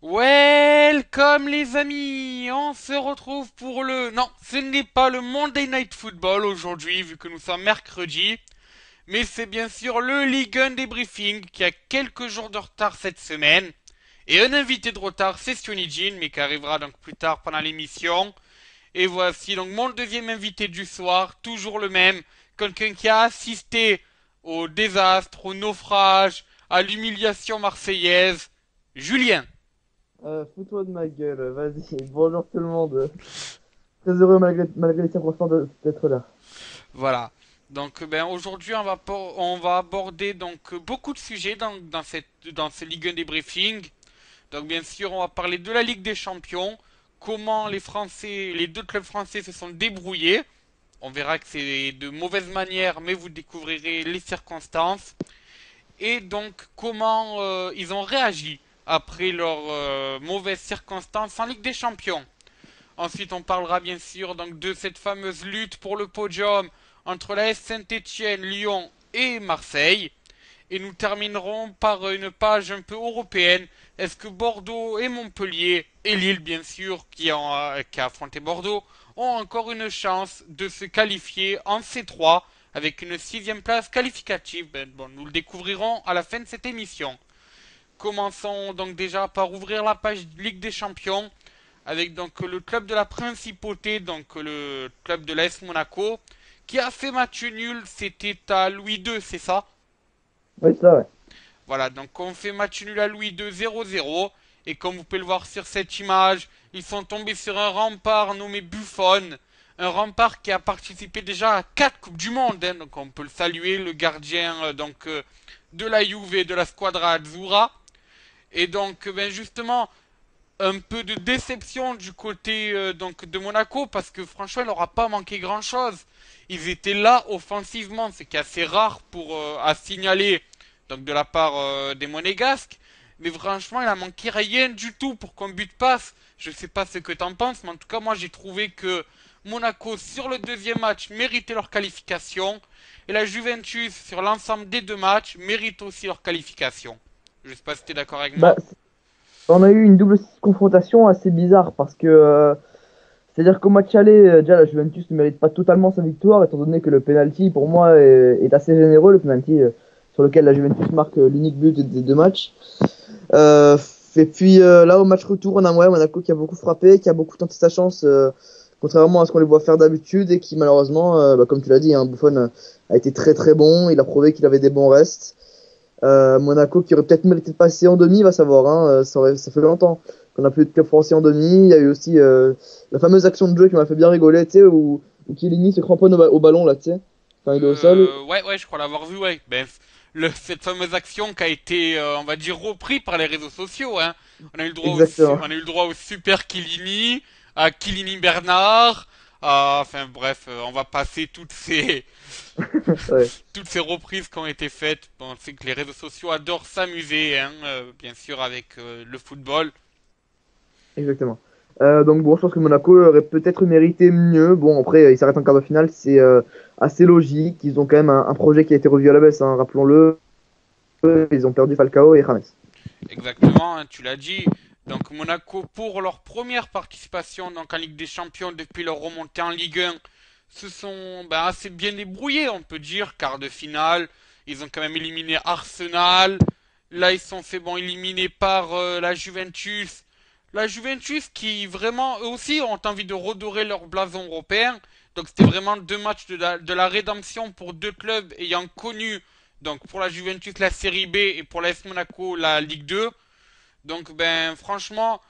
Welcome les amis, on se retrouve pour le... Non, ce n'est pas le Monday Night Football aujourd'hui vu que nous sommes mercredi, mais c'est bien sûr le Ligue 1 débriefing qui a quelques jours de retard cette semaine. Et un invité de retard, c'est Sioni Jean, mais qui arrivera donc plus tard pendant l'émission. Et voici donc mon deuxième invité du soir, toujours le même, quelqu'un qui a assisté au désastre, au naufrage, à l'humiliation marseillaise, Julien. Fous-toi de ma gueule, vas-y. Bonjour tout le monde. Très heureux malgré les circonstances d'être là. Voilà. Donc ben aujourd'hui on va aborder donc beaucoup de sujets dans ce Ligue 1 débriefing. Donc bien sûr on va parler de la Ligue des Champions, comment les deux clubs français se sont débrouillés. On verra que c'est de mauvaise manière, mais vous découvrirez les circonstances et donc comment ils ont réagi après leurs mauvaises circonstances en Ligue des Champions. Ensuite, on parlera bien sûr donc de cette fameuse lutte pour le podium entre la S Saint-Étienne, Lyon et Marseille. Et nous terminerons par une page un peu européenne. Est-ce que Bordeaux et Montpellier, et Lille bien sûr, qui a affronté Bordeaux, ont encore une chance de se qualifier en C3 avec une sixième place qualificative? Bon, nous le découvrirons à la fin de cette émission. Commençons donc déjà par ouvrir la page Ligue des Champions avec donc le club de la Principauté, donc le club de l'AS Monaco, qui a fait match nul, c'était à Louis II, c'est ça? Oui, c'est ça, ouais. Voilà, donc on fait match nul à Louis II 0-0, et comme vous pouvez le voir sur cette image, ils sont tombés sur un rempart nommé Buffon, un rempart qui a participé déjà à 4 Coupes du Monde, hein, donc on peut le saluer, le gardien de la Juve et de la Squadra Azzurra. Et donc, ben justement, un peu de déception du côté donc de Monaco parce que franchement il n'aura pas manqué grand chose. Ils étaient là offensivement, ce qui est assez rare pour à signaler donc de la part des Monégasques. Mais franchement il a manqué rien du tout pour qu'un but passe. Je sais pas ce que t'en penses, mais en tout cas moi j'ai trouvé que Monaco sur le deuxième match méritait leur qualification et la Juventus sur l'ensemble des deux matchs mérite aussi leur qualification. Je sais pas si t'es d'accord avec Bah, moi. on a eu une double confrontation assez bizarre parce que c'est-à-dire qu'au match aller, déjà la Juventus ne mérite pas totalement sa victoire étant donné que le penalty pour moi est assez généreux, le penalty sur lequel la Juventus marque l'unique but des deux matchs. Euh, et puis là au match retour, on a Monaco qui a beaucoup frappé, qui a beaucoup tenté sa chance, contrairement à ce qu'on les voit faire d'habitude et qui malheureusement, comme tu l'as dit, hein, Buffon a été très très bon, il a prouvé qu'il avait des bons restes. Monaco qui aurait peut-être mérité de passer en demi, va savoir. Hein, ça fait longtemps qu'on a plus de club français en demi. Il y a eu aussi la fameuse action de jeu qui m'a fait bien rigoler, tu sais, où Chiellini se cramponne au ballon, là, tu sais, quand il est au sol. Ouais, je crois l'avoir vu, ouais. Ben, cette fameuse action qui a été, on va dire, reprise par les réseaux sociaux, hein. Exactement. On a eu le droit au super Kilini, à Kilini Bernard, enfin bref, on va passer Ouais, toutes ces reprises qui ont été faites. Bon, c'est que les réseaux sociaux adorent s'amuser, hein, bien sûr, avec le football. exactement. Donc bon, je pense que Monaco aurait peut-être mérité mieux. Bon, après, ils s'arrêtent en quart de finale, c'est assez logique. Ils ont quand même un projet qui a été revu à la baisse, hein, rappelons-le. Ils ont perdu Falcao et James. Exactement, hein, tu l'as dit. Donc Monaco, pour leur première participation donc, en Ligue des Champions depuis leur remontée en Ligue 1, se sont assez bien débrouillés, on peut dire, quart de finale. Ils ont quand même éliminé Arsenal. Là, ils sont fait éliminer par la Juventus. La Juventus qui vraiment, eux aussi, ont envie de redorer leur blason européen. Donc c'était vraiment deux matchs de la rédemption pour deux clubs ayant connu, donc pour la Juventus la Série B et pour l'AS Monaco la Ligue 2. Donc ben franchement,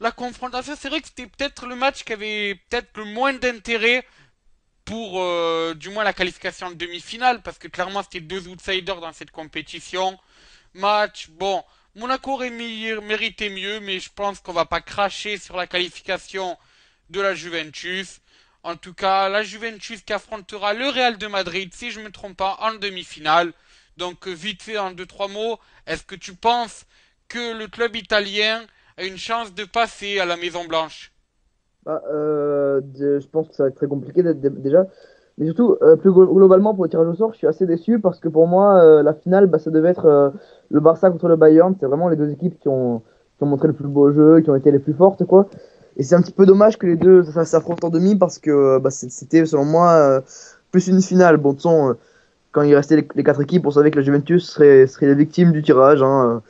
la confrontation, c'est vrai que c'était peut-être le match qui avait peut-être le moins d'intérêt pour du moins la qualification en demi-finale, parce que clairement c'était deux outsiders dans cette compétition. Match, bon, Monaco aurait mérité mieux, mais je pense qu'on va pas cracher sur la qualification de la Juventus. En tout cas, la Juventus qui affrontera le Real de Madrid, si je me trompe pas, en demi-finale. Donc, vite fait, en deux, trois mots, est-ce que tu penses que le club italien a une chance de passer à la Maison Blanche? Je pense que ça va être très compliqué déjà. Mais surtout, globalement, pour le tirage au sort, je suis assez déçu parce que pour moi, la finale, ça devait être le Barça contre le Bayern. C'est vraiment les deux équipes qui ont montré le plus beau jeu, qui ont été les plus fortes, quoi. Et c'est un petit peu dommage que les deux s'affrontent en demi parce que c'était, selon moi, plus une finale. Bon, de toute façon, quand il restait les quatre équipes, on savait que la Juventus serait les victimes du tirage. Hein.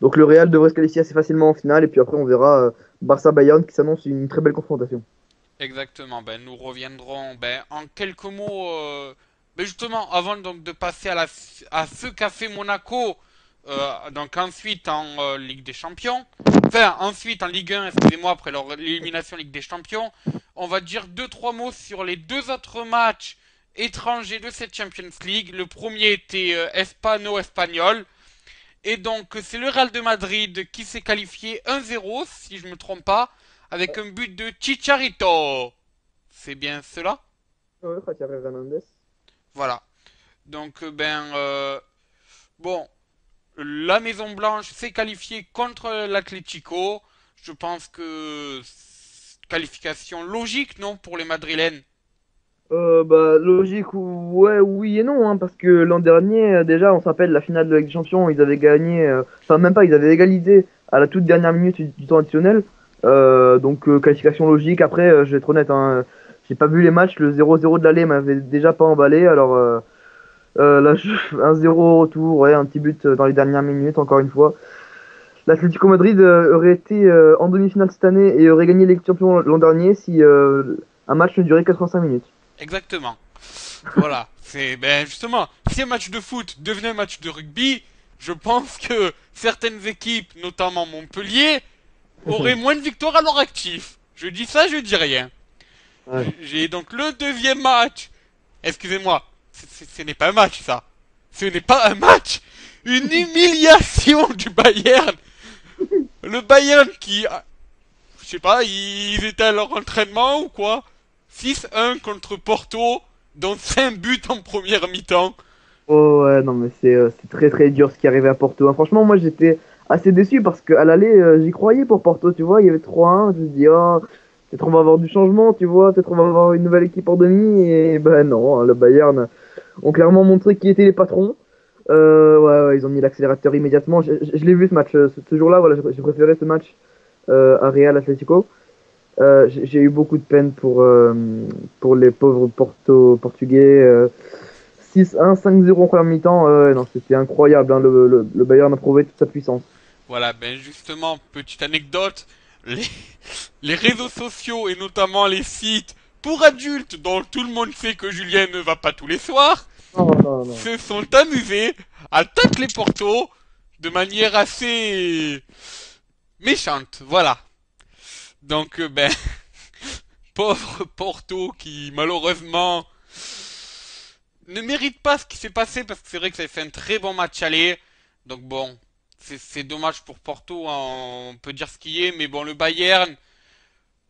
Donc le Real devrait se qualifier assez facilement en finale. Et puis après, on verra Barça-Bayern qui s'annonce une très belle confrontation. Exactement. Ben, nous reviendrons en quelques mots. Justement, avant donc de passer à ce qu'a fait Monaco, donc ensuite en Ligue des Champions, enfin ensuite en Ligue 1, excusez-moi, après leur élimination Ligue des Champions, on va dire deux trois mots sur les deux autres matchs étrangers de cette Champions League. Le premier était Hispano-Espagnol. Et donc, c'est le Real de Madrid qui s'est qualifié 1-0, si je me trompe pas, avec un but de Chicharito. C'est bien cela? Ouais, Javier Hernandez. Voilà. Donc, bon, la Maison Blanche s'est qualifiée contre l'Atlético. Je pense que qualification logique, non, pour les Madrilènes. Logique, ouais, oui et non, hein, parce que l'an dernier, déjà, on se rappelle la finale de la Ligue des Champions, ils avaient gagné, enfin même pas, ils avaient égalisé à la toute dernière minute du temps additionnel. Qualification logique. Après, je vais être honnête, hein, j'ai pas vu les matchs, le 0-0 de l'aller m'avait déjà pas emballé, alors là, 1-0 au retour, ouais, un petit but dans les dernières minutes, encore une fois. L'Atlético Madrid aurait été en demi-finale cette année et aurait gagné la Ligue des Champions l'an dernier si un match ne durait 85 minutes. Exactement. Voilà. C'est justement, si un match de foot devenait un match de rugby, je pense que certaines équipes, notamment Montpellier, auraient moins de victoires à leur actif. Je dis ça, je dis rien. Ouais. J'ai donc le deuxième match. Excusez-moi, ce n'est pas un match ça. Ce n'est pas un match. Une humiliation du Bayern. Le Bayern qui, je sais pas, ils étaient à leur entraînement ou quoi. 6-1 contre Porto, dont 5 buts en première mi-temps. Oh ouais, non mais c'est très très dur ce qui arrivait à Porto. Hein. Franchement, moi j'étais assez déçu parce qu'à l'aller, j'y croyais pour Porto, tu vois, il y avait 3-1, je me dis, oh, peut-être on va avoir du changement, tu vois, peut-être on va avoir une nouvelle équipe en demi, et ben non, hein, le Bayern ont clairement montré qui étaient les patrons. Ouais, ils ont mis l'accélérateur immédiatement. Je l'ai vu ce match, ce jour-là, voilà, j'ai préféré ce match à Real Atlético. J'ai eu beaucoup de peine pour les pauvres portugais. 6-1, 5-0 en première mi-temps, non, c'était incroyable. Hein, le Bayern a prouvé toute sa puissance. Voilà, justement, petite anecdote, les, les réseaux sociaux et notamment les sites pour adultes dont tout le monde sait que Julien ne va pas tous les soirs, Non, non, non. se sont amusés à tacler Porto de manière assez méchante, voilà. Donc, pauvre Porto qui malheureusement ne mérite pas ce qui s'est passé parce que c'est vrai que ça a fait un très bon match aller. Donc bon, c'est dommage pour Porto, hein, on peut dire ce qui est, mais bon, le Bayern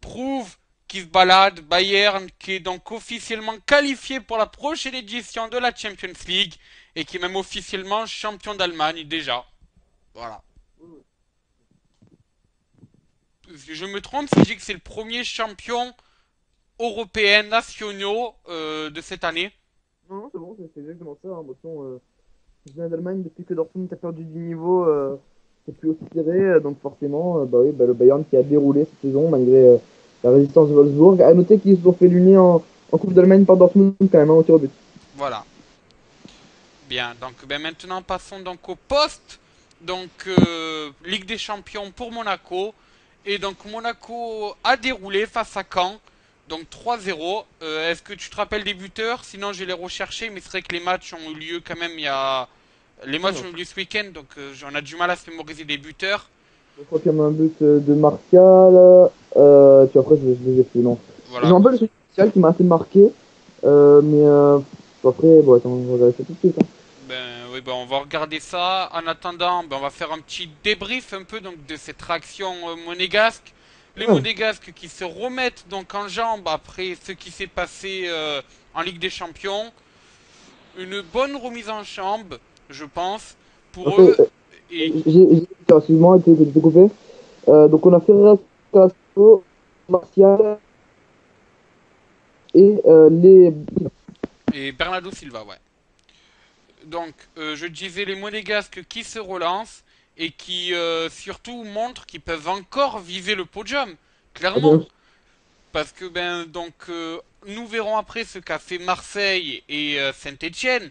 prouve qu'il se balade. Bayern qui est donc officiellement qualifié pour la prochaine édition de la Champions League et qui est même officiellement champion d'Allemagne déjà. Voilà. Je me trompe si je dis que c'est le premier champion européen nationaux de cette année. Non, c'est bon, c'est exactement ça. Hein. Bon, championnat d'Allemagne, depuis que Dortmund a perdu du niveau, c'est plus aussi serré. Donc forcément, le Bayern qui a déroulé cette saison malgré la résistance de Wolfsburg. À noter qu'ils se sont fait lunir en Coupe d'Allemagne par Dortmund quand même, hein, au tir au but. Voilà. Bien, donc maintenant passons donc au poste. Donc Ligue des Champions pour Monaco. Et donc Monaco a déroulé face à Caen. Donc 3-0. Est-ce que tu te rappelles des buteurs? Sinon je vais les rechercher, mais c'est vrai que les matchs ont eu lieu quand même il y a... Les matchs ont eu lieu ce week-end, donc on a du mal à se mémoriser des buteurs. Je crois qu'il y a un but de Martial. Puis après, je les ai plus, non. Je me Voilà. rappelle de celui de Martial qui m'a assez marqué. Après, bon, attends, on va regarder ça tout de suite. Hein. Oui, on va regarder ça. En attendant, on va faire un petit débrief un peu donc de cette réaction monégasque. Les Ouais. monégasques qui se remettent donc en jambes après ce qui s'est passé en Ligue des Champions. Une bonne remise en jambe, je pense, pour Après, eux. Et, excuse-moi, j'ai été coupé. Donc, on a Ferreira, Castro, Martial et les. et Bernardo Silva, ouais. Donc, je disais les monégasques qui se relancent. et qui surtout montrent qu'ils peuvent encore viser le podium, Ah, bien clairement. sûr. Parce que nous verrons après ce qu'a fait Marseille et Saint-Étienne.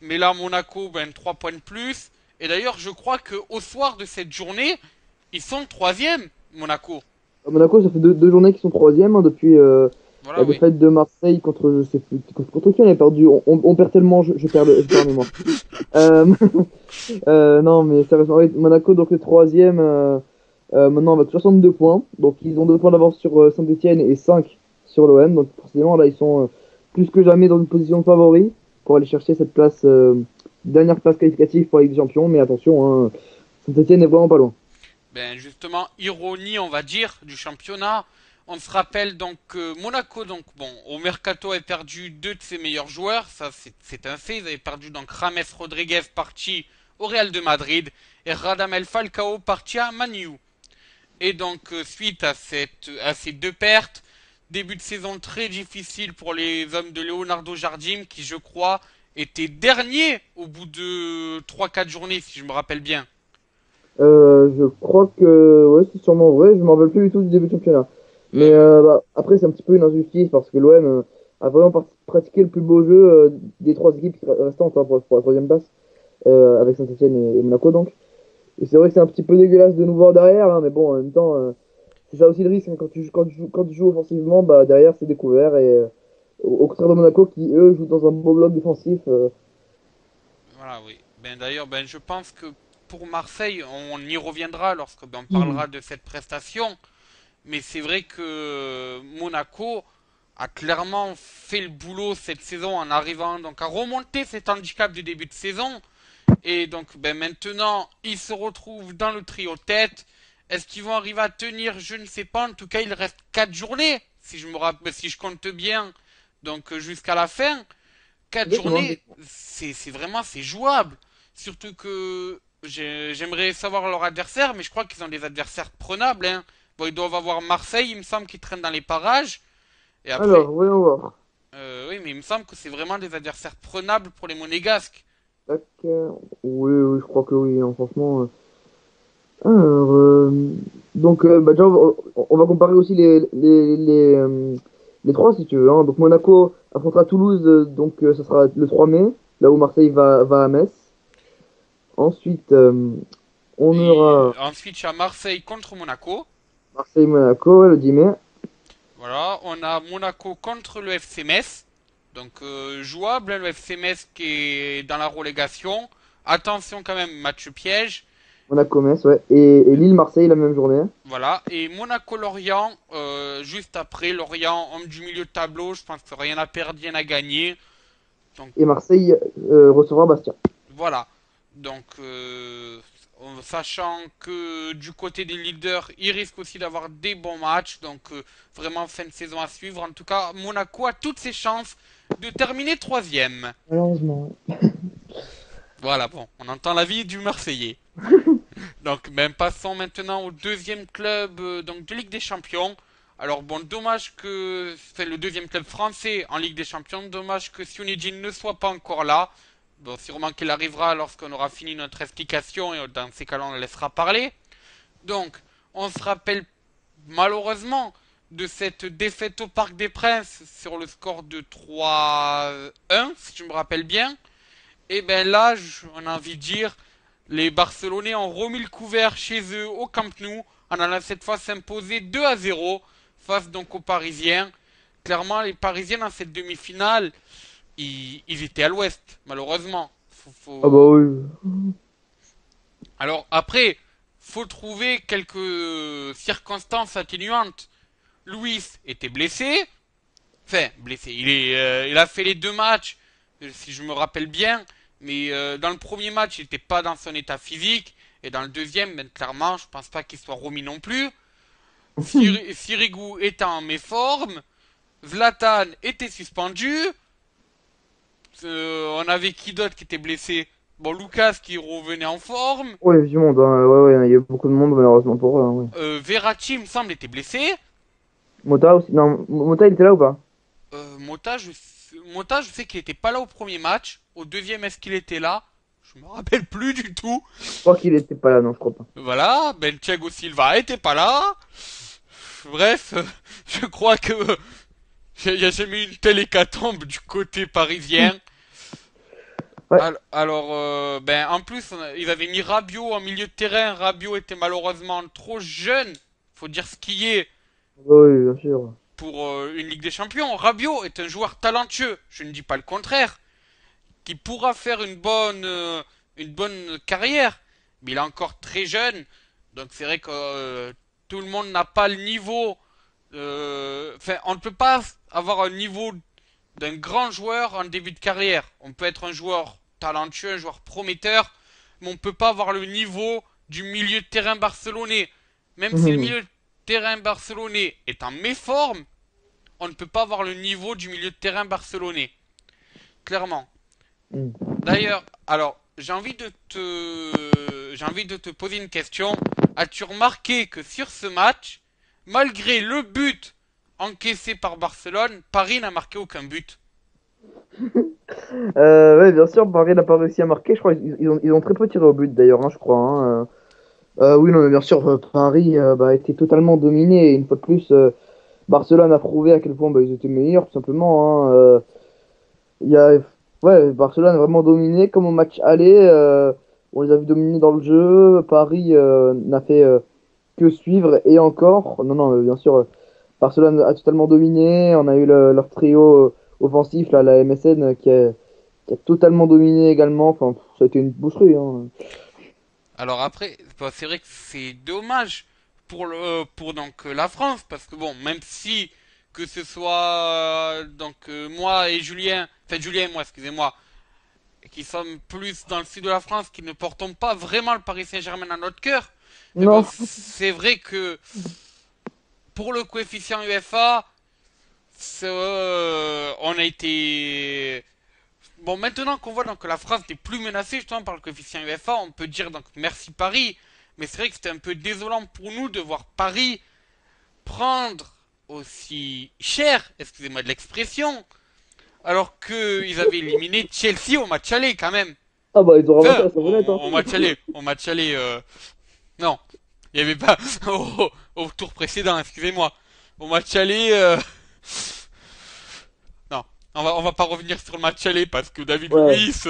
Mais là Monaco 3 points de plus. Et d'ailleurs je crois que au soir de cette journée, ils sont troisième Monaco. À Monaco, ça fait deux journées qu'ils sont troisième hein, depuis Voilà la oui. défaite de Marseille contre, je sais plus, contre qui on a perdu. On perd tellement, je perds la mémoire. Euh, non, mais sérieusement, oui, Monaco, donc le troisième, maintenant avec 62 points. Donc ils ont 2 points d'avance sur Saint-Etienne et 5 sur l'OM. Donc forcément, là, ils sont plus que jamais dans une position de favori pour aller chercher cette place, dernière place qualificative pour la Ligue des Champions. Mais attention, hein, Saint-Etienne est vraiment pas loin. Ben justement, ironie on va dire du championnat. On se rappelle donc que Monaco, donc bon, au mercato a perdu deux de ses meilleurs joueurs, ça c'est un fait. Ils avaient perdu donc James Rodriguez parti au Real de Madrid et Radamel Falcao parti à Manu. Et donc suite à ces deux pertes, début de saison très difficile pour les hommes de Leonardo Jardim qui je crois étaient derniers au bout de trois quatre journées si je me rappelle bien. Je crois que ouais, c'est sûrement vrai. Je me rappelle plus du tout du début du championnat. Mais Euh, bah, après, c'est un petit peu une injustice parce que l'OM a vraiment pratiqué le plus beau jeu des trois équipes restantes hein, pour la troisième place, avec Saint-Etienne et Monaco donc. Et c'est vrai que c'est un petit peu dégueulasse de nous voir derrière, hein, mais bon, en même temps, c'est ça aussi le risque. Hein, quand tu joues offensivement, bah, derrière, c'est découvert. Et au contraire de Monaco, qui eux jouent dans un beau bloc défensif. Voilà, oui. Ben d'ailleurs, ben je pense que pour Marseille, on y reviendra lorsque on Mhm. parlera de cette prestation. Mais c'est vrai que Monaco a clairement fait le boulot cette saison en arrivant donc à remonter cet handicap du début de saison. Et donc ben maintenant, ils se retrouvent dans le trio tête. Est-ce qu'ils vont arriver à tenir? Je ne sais pas. En tout cas, il reste 4 journées, si je me rappelle, si je compte bien. Donc jusqu'à la fin. Quatre Exactement. journées, c'est vraiment c'est jouable. Surtout que j'aimerais savoir leur adversaire, mais je crois qu'ils ont des adversaires prenables. Hein. Bon, ils doivent avoir Marseille, il me semble qu'ils traînent dans les parages. Et après, Alors, voyons voir. oui, mais il me semble que c'est vraiment des adversaires prenables pour les Monégasques. Tac, oui, oui, je crois que oui, hein, franchement. Alors, donc, bah, déjà, on va comparer aussi les trois, si tu veux. Hein. Donc, Monaco affrontera Toulouse, donc ça sera le 3 mai, là où Marseille va à Metz. Ensuite, on Et aura ensuite, il y a Marseille contre Monaco. Marseille-Monaco, ouais, le 10 mai. Voilà, on a Monaco contre le FC Metz. Donc jouable, hein, le FC Metz qui est dans la relégation. Attention quand même, match piège. Monaco-Metz, ouais. Et Lille-Marseille la même journée. Voilà, et Monaco-Lorient, juste après, Lorient, homme du milieu de tableau, je pense que rien à perdre, rien à gagner. Donc Et Marseille recevra Bastia. voilà. Donc sachant que du côté des leaders, ils risquent aussi d'avoir des bons matchs. Donc vraiment fin de saison à suivre. En tout cas, Monaco a toutes ses chances de terminer troisième. Malheureusement. Voilà, bon, on entend l'avis du Marseillais. Donc, ben, passons maintenant au deuxième club donc de Ligue des Champions. Alors bon, dommage que c'est le deuxième club français en Ligue des Champions. Dommage que Sionidine ne soit pas encore là. Bon, sûrement qu'il arrivera lorsqu'on aura fini notre explication et dans ces cas-là, on le laissera parler. Donc, on se rappelle malheureusement de cette défaite au Parc des Princes sur le score de 3-1, si je me rappelle bien. Et ben là, on a envie de dire, les Barcelonais ont remis le couvert chez eux au Camp Nou en allant cette fois s'imposer 2-0 face donc aux Parisiens. Clairement, les Parisiens dans cette demi-finale, ils étaient à l'ouest, malheureusement. Ah bah oui. Alors après, faut trouver quelques circonstances atténuantes. Luis était blessé, enfin blessé. Il a fait les deux matchs, si je me rappelle bien. Mais dans le premier match, il n'était pas dans son état physique. Et dans le deuxième, ben, clairement, je pense pas qu'il soit remis non plus. Sirigu était en méforme. Zlatan était suspendu. On avait qui d'autre qui était blessé? Bon, Lucas qui revenait en forme. Ouais, du monde, hein. Ouais, ouais, il y a beaucoup de monde malheureusement pour eux. Hein, ouais. Verratti, il me semble, était blessé. Mota aussi. Non, Mota il était là ou pas? Mota, je sais qu'il était pas là au premier match. Au deuxième, est-ce qu'il était là? Je me rappelle plus du tout. Je crois qu'il était pas là, non, je crois pas. Voilà, Ben Thiago Silva était pas là. Bref, je crois que il y a jamais eu une telle hécatombe du côté parisien. Ouais. Alors, ben en plus, ils avaient mis Rabiot en milieu de terrain. Rabiot était malheureusement trop jeune. Faut dire ce qui est Oui, bien sûr. pour une Ligue des Champions. Rabiot est un joueur talentueux. Je ne dis pas le contraire. Qui pourra faire une bonne carrière. Mais il est encore très jeune. Donc c'est vrai que tout le monde n'a pas le niveau. Enfin, on ne peut pas avoir un niveau d'un grand joueur en début de carrière. On peut être un joueur talentueux, un joueur prometteur, mais on ne peut pas avoir le niveau du milieu de terrain barcelonais. Même si le Mhm. milieu de terrain barcelonais est en méforme, on ne peut pas avoir le niveau du milieu de terrain barcelonais. Clairement. Mhm. D'ailleurs, alors, j'ai envie de te poser une question. As-tu remarqué que sur ce match, malgré le but encaissé par Barcelone, Paris n'a marqué aucun but? Ouais, bien sûr, Paris n'a pas réussi à marquer. Je crois qu'ils ont très peu tiré au but d'ailleurs, hein, je crois. Hein. Oui, non, mais bien sûr, Paris a été totalement dominé. Et une fois de plus, Barcelone a prouvé à quel point ils étaient meilleurs, tout simplement. Hein. Il y a, ouais, Barcelone a vraiment dominé comme au match aller. On les a vus dominer dans le jeu. Paris n'a fait que suivre et encore. Non, non, bien sûr, Barcelone a totalement dominé. On a eu leur trio offensif, là, la MSN, qui a totalement dominé également. Enfin, ça a été une boucherie. Hein. Alors après, bah, c'est vrai que c'est dommage pour donc la France parce que bon, même si que ce soit moi et Julien, enfin Julien et moi, excusez-moi, qui sommes plus dans le sud de la France, qui ne portons pas vraiment le Paris Saint-Germain dans notre cœur. Mais bon, Non. c'est vrai que pour le coefficient UEFA, on a été. Bon, maintenant qu'on voit donc que la France n'est plus menacée justement par le coefficient UEFA, on peut dire donc merci Paris. Mais c'est vrai que c'était un peu désolant pour nous de voir Paris prendre aussi cher, excusez-moi de l'expression, alors qu'ils avaient éliminé Chelsea au match aller quand même. Ah bah, ils ont ramassé Enfin, la savonnette. Hein. au match aller, non, il n'y avait pas au tour précédent, excusez-moi. Au match aller, non, on va pas revenir sur le match aller parce que David Ouais. Luiz,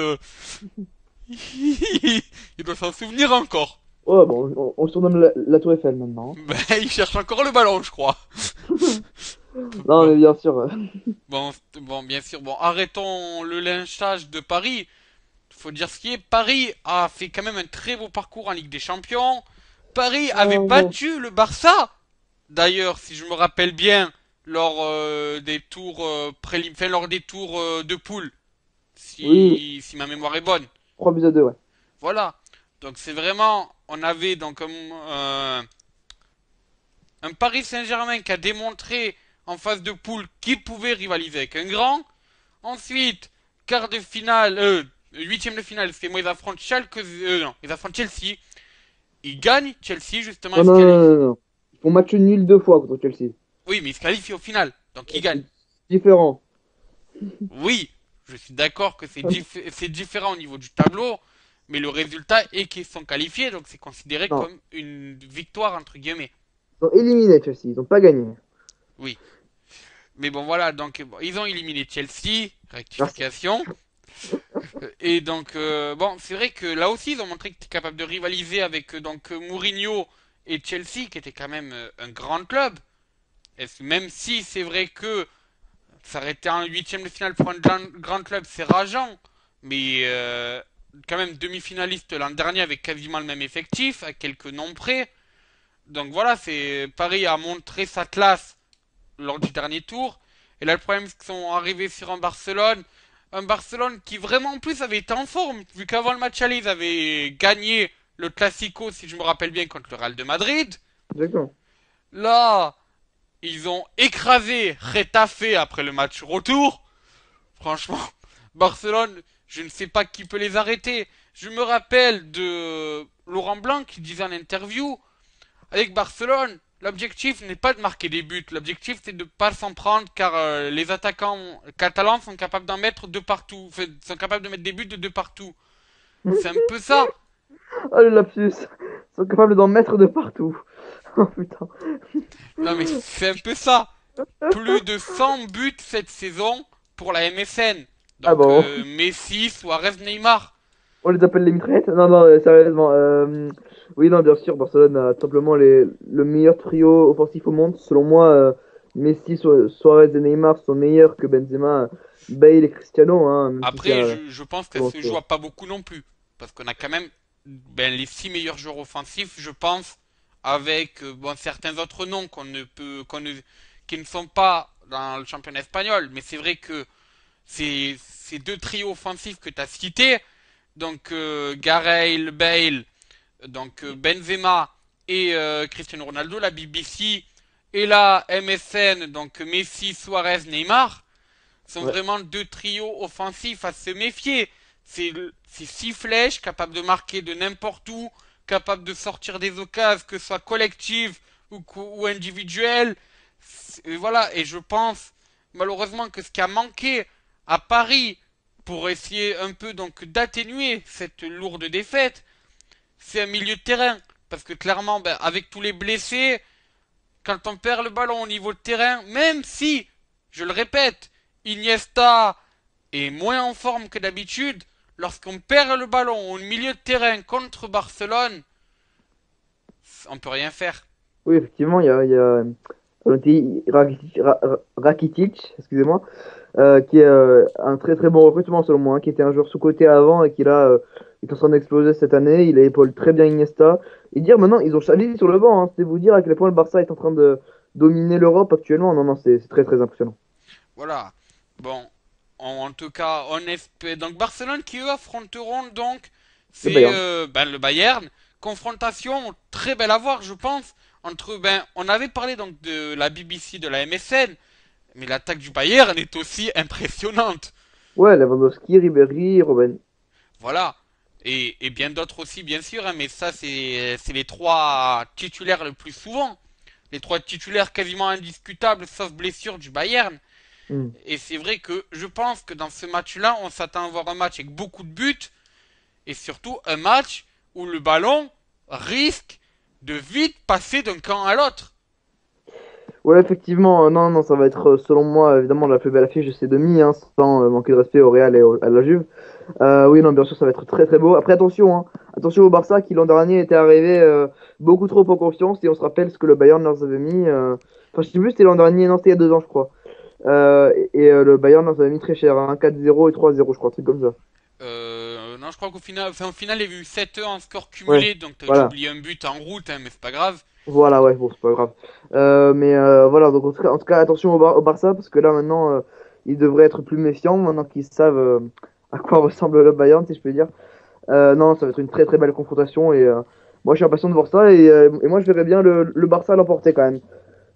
il doit s'en souvenir encore. Ouais, bon, on surnomme la Tour Eiffel maintenant. Ben, il cherche encore le ballon, je crois. Non, Bon, mais bien sûr. bon, bien sûr, bon, arrêtons le lynchage de Paris. Faut dire ce qui est. Paris a fait quand même un très beau parcours en Ligue des Champions. Paris avait Bon. battu le Barça. D'ailleurs, si je me rappelle bien, lors des tours enfin, lors des tours de poule, Oui, si ma mémoire est bonne. 3 buts à 2, ouais. Voilà. Donc c'est vraiment, on avait donc un Paris Saint-Germain qui a démontré en phase de poule qu'il pouvait rivaliser avec un grand. Ensuite, quart de finale, huitième de finale, c'est moi ils affrontent Schalke, non, ils affrontent Chelsea. Ils gagnent Chelsea justement, Non, ils se non, non, qualifient. non, non. Ils font match nul 2 fois contre Chelsea. Oui, mais ils se qualifient au final, donc ils gagnent. C'est différent. Oui, je suis d'accord que c'est différent au niveau du tableau, mais le résultat est qu'ils sont qualifiés, donc c'est considéré Non, comme une victoire entre guillemets. ils ont éliminé Chelsea, ils n'ont pas gagné. Oui. Mais bon voilà, donc bon, ils ont éliminé Chelsea, Merci. rectification. Et donc bon, c'est vrai que là aussi ils ont montré qu'ils étaient capables de rivaliser avec Mourinho et Chelsea, qui était quand même un grand club. Même si c'est vrai que s'arrêter en huitième de finale pour un grand club, c'est rageant. Mais quand même demi-finaliste l'an dernier avec quasiment le même effectif, à quelques noms près. Donc voilà, c'est Paris a montré sa classe lors du dernier tour. Et là, le problème, c'est qu'ils sont arrivés sur un Barcelone. Un Barcelone qui vraiment en plus avait été en forme. Vu qu'avant le match aller, ils avaient gagné le Classico, si je me rappelle bien, contre le Real de Madrid. Exactement. Là, ils ont écrasé Retafe après le match retour. Franchement, Barcelone, je ne sais pas qui peut les arrêter. Je me rappelle de Laurent Blanc qui disait en interview, avec Barcelone, l'objectif n'est pas de marquer des buts. L'objectif c'est de ne pas s'en prendre car les attaquants catalans sont capables d'en mettre de partout. Enfin, sont capables de mettre des buts de partout. C'est un peu ça. Oh le lapsus. Ils sont capables d'en mettre de partout. Oh putain. Non mais c'est un peu ça. Plus de 100 buts cette saison pour la MSN. Ah Donc bon, Messi, Suarez, Neymar. on les appelle les mitraillettes? Non, non, sérieusement. Oui, non, bien sûr, Barcelone a tout simplement le meilleur trio offensif au monde. Selon moi, Messi, Suarez et Neymar sont meilleurs que Benzema, Bale et Cristiano, hein, même si c'est Après, je pense que ça bon, se joue à pas beaucoup non plus. Parce qu'on a quand même les 6 meilleurs joueurs offensifs, je pense, avec bon, certains autres noms qui ne sont pas dans le championnat espagnol. Mais c'est vrai que ces deux trios offensifs que tu as cités, donc Gareth Bale, donc Benzema et Cristiano Ronaldo, la BBC et la MSN, donc Messi, Suarez, Neymar, sont ouais. vraiment deux trios offensifs à se méfier. C'est six flèches capables de marquer de n'importe où, capables de sortir des occasions, que ce soit collectives ou individuelles. Et voilà, et je pense malheureusement que ce qui a manqué à Paris pour essayer un peu donc d'atténuer cette lourde défaite, c'est un milieu de terrain. Parce que clairement, ben, avec tous les blessés, quand on perd le ballon au niveau de terrain, même si, je le répète, Iniesta est moins en forme que d'habitude, lorsqu'on perd le ballon au milieu de terrain contre Barcelone, on peut rien faire. Oui, effectivement, il y a Valentin Rakitic, excusez-moi, qui est un très très bon recrutement selon moi, hein, qui était un joueur sous-coté avant et qui là est en train d'exploser cette année. Il a épaule très bien Iniesta. Et dire maintenant, ils ont Xavi sur le banc, hein, c'est vous dire à quel point le Barça est en train de dominer l'Europe actuellement. Non, non, c'est très très impressionnant. Voilà. Bon, en tout cas, on espère. Donc Barcelone qui eux affronteront donc Le c'est Bayern. ben, le Bayern. Confrontation très belle à voir, je pense. Entre ben, on avait parlé donc de la BBC, de la MSN, mais l'attaque du Bayern est aussi impressionnante. Ouais, Lewandowski, Ribéry, Robben. Voilà. Et bien d'autres aussi, bien sûr, hein, mais ça, c'est les trois titulaires le plus souvent. Les trois titulaires quasiment indiscutables, sauf blessure du Bayern. Hmm. Et c'est vrai que je pense que dans ce match-là, on s'attend à voir un match avec beaucoup de buts, et surtout un match où le ballon risque de vite passer d'un camp à l'autre. Ouais, effectivement, non, non, ça va être selon moi évidemment la plus belle affiche de ces demi, hein, sans manquer de respect au Real et à la Juve. Oui, non, bien sûr, ça va être très très beau. Après, attention, hein, attention au Barça qui l'an dernier était arrivé beaucoup trop en confiance et on se rappelle ce que le Bayern leur avait mis. Enfin, je sais plus, c'était l'an dernier, non, c'était il y a 2 ans, je crois. Le Bayern leur avait mis très cher, hein, 4-0 et 3-0, je crois, un truc comme ça. Non, je crois qu'au final, enfin, au final, il y a eu 7 en score Ouais, cumulé, donc t'as dû voilà. oublier un but en route, hein, mais c'est pas grave. Voilà, ouais, bon, c'est pas grave. Voilà, donc en tout cas, attention au Barça, parce que là, maintenant, ils devraient être plus méfiants, maintenant qu'ils savent à quoi ressemble le Bayern, si je peux dire. Non, ça va être une très très belle confrontation, et moi, je suis impatient de voir ça, et moi, je verrais bien le Barça l'emporter quand même.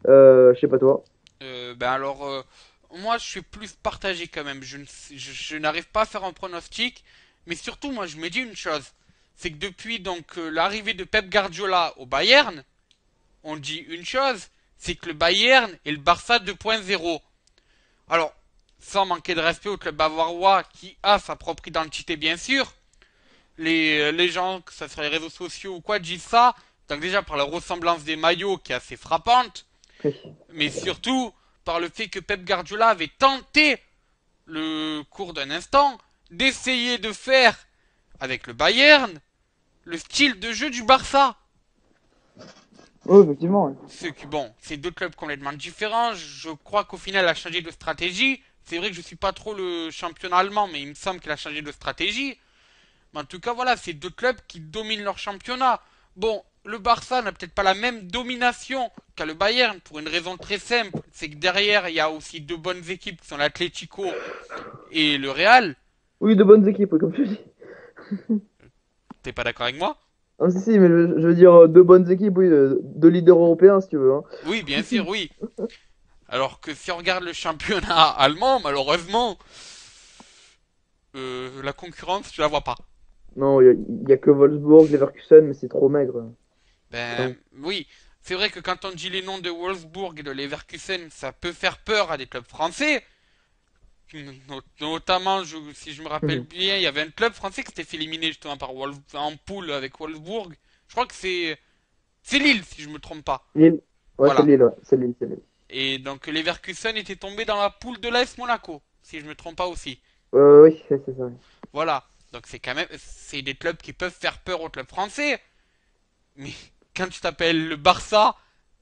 Je sais pas toi. Ben alors, moi, je suis plus partagé quand même. Je n'arrive pas à faire un pronostic, mais surtout, moi, je me dis une chose, c'est que depuis donc l'arrivée de Pep Guardiola au Bayern, on dit une chose, c'est que le Bayern est le Barça 2.0. Alors, sans manquer de respect au club bavarois qui a sa propre identité bien sûr, les gens, que ce soit les réseaux sociaux ou quoi, disent ça, donc déjà par la ressemblance des maillots qui est assez frappante, Oui. mais surtout par le fait que Pep Guardiola avait tenté, le cours d'un instant, d'essayer de faire avec le Bayern le style de jeu du Barça. Oui, effectivement. Ouais. Ce qui, bon, c'est deux clubs complètement différents. Je crois qu'au final, elle a changé de stratégie. C'est vrai que je suis pas trop le championnat allemand, mais il me semble qu'elle a changé de stratégie. Mais en tout cas, voilà, c'est deux clubs qui dominent leur championnat. Bon, le Barça n'a peut-être pas la même domination qu'a le Bayern pour une raison très simple. C'est que derrière, il y a aussi deux bonnes équipes qui sont l'Atlético et le Real. Oui, de bonnes équipes, oui, comme tu dis. T'es pas d'accord avec moi? Ah, si, si, mais je veux dire deux bonnes équipes, oui, deux leaders européens, si tu veux, hein. Oui, bien sûr, oui. Alors que si on regarde le championnat allemand, malheureusement, la concurrence, je la vois pas. Non, il y a que Wolfsburg, Leverkusen, mais c'est trop maigre. Ben Enfin, oui, c'est vrai que quand on dit les noms de Wolfsburg et de Leverkusen, ça peut faire peur à des clubs français. Notamment, si je me rappelle Mhm. bien, il y avait un club français qui s'était fait éliminer justement par en poule avec Wolfsburg. Je crois que c'est Lille, si je me trompe pas. Lille. Ouais, c'est Voilà. Lille, ouais. C'est Lille, c'est Lille. Et donc Leverkusen était tombé dans la poule de l'AS Monaco, si je me trompe pas aussi. Oui, c'est ça. Voilà. Donc c'est quand même, c'est des clubs qui peuvent faire peur aux clubs français. Mais quand tu t'appelles le Barça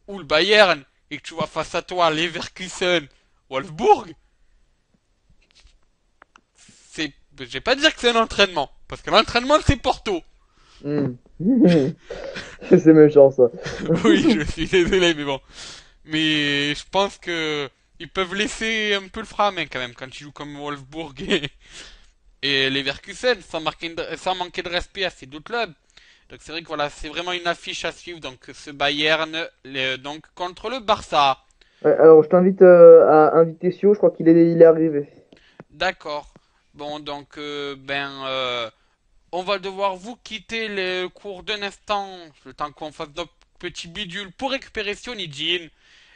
ou le Bayern et que tu vois face à toi Leverkusen, Wolfsburg, c'est, je vais pas dire que c'est un entraînement, parce que l'entraînement c'est Porto. Hmm. C'est méchant, ça. Oui, je suis désolé, mais bon. Mais je pense que ils peuvent laisser un peu le frein à main quand même quand ils jouent comme Wolfsburg et Leverkusen sans manquer de respect à ces deux clubs. Donc c'est vrai que voilà, c'est vraiment une affiche à suivre. Donc ce Bayern donc contre le Barça. Ouais, alors, je t'invite à inviter Sio, je crois qu'il est arrivé. D'accord. Bon donc on va devoir vous quitter le cours d'un instant, le temps qu'on fasse notre petit bidule pour récupérer Sionijin.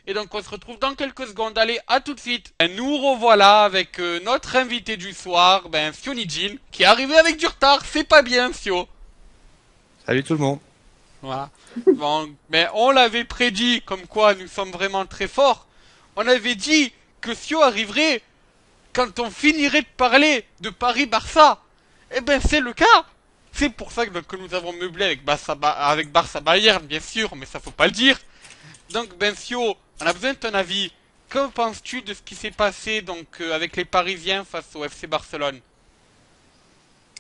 Et donc on se retrouve dans quelques secondes. Allez, à tout de suite. Et nous revoilà avec notre invité du soir, Sionijin, qui est arrivé avec du retard. C'est pas bien, Sio. Salut tout le monde. Voilà. Bon, mais on l'avait prédit, comme quoi nous sommes vraiment très forts. On avait dit que Sio arriverait quand on finirait de parler de Paris-Barça. Eh ben c'est le cas. C'est pour ça que nous avons meublé avec Barça Bayern, bien sûr, mais ça faut pas le dire. Donc Bencio, on a besoin de ton avis. Que penses-tu de ce qui s'est passé avec les Parisiens face au FC Barcelone?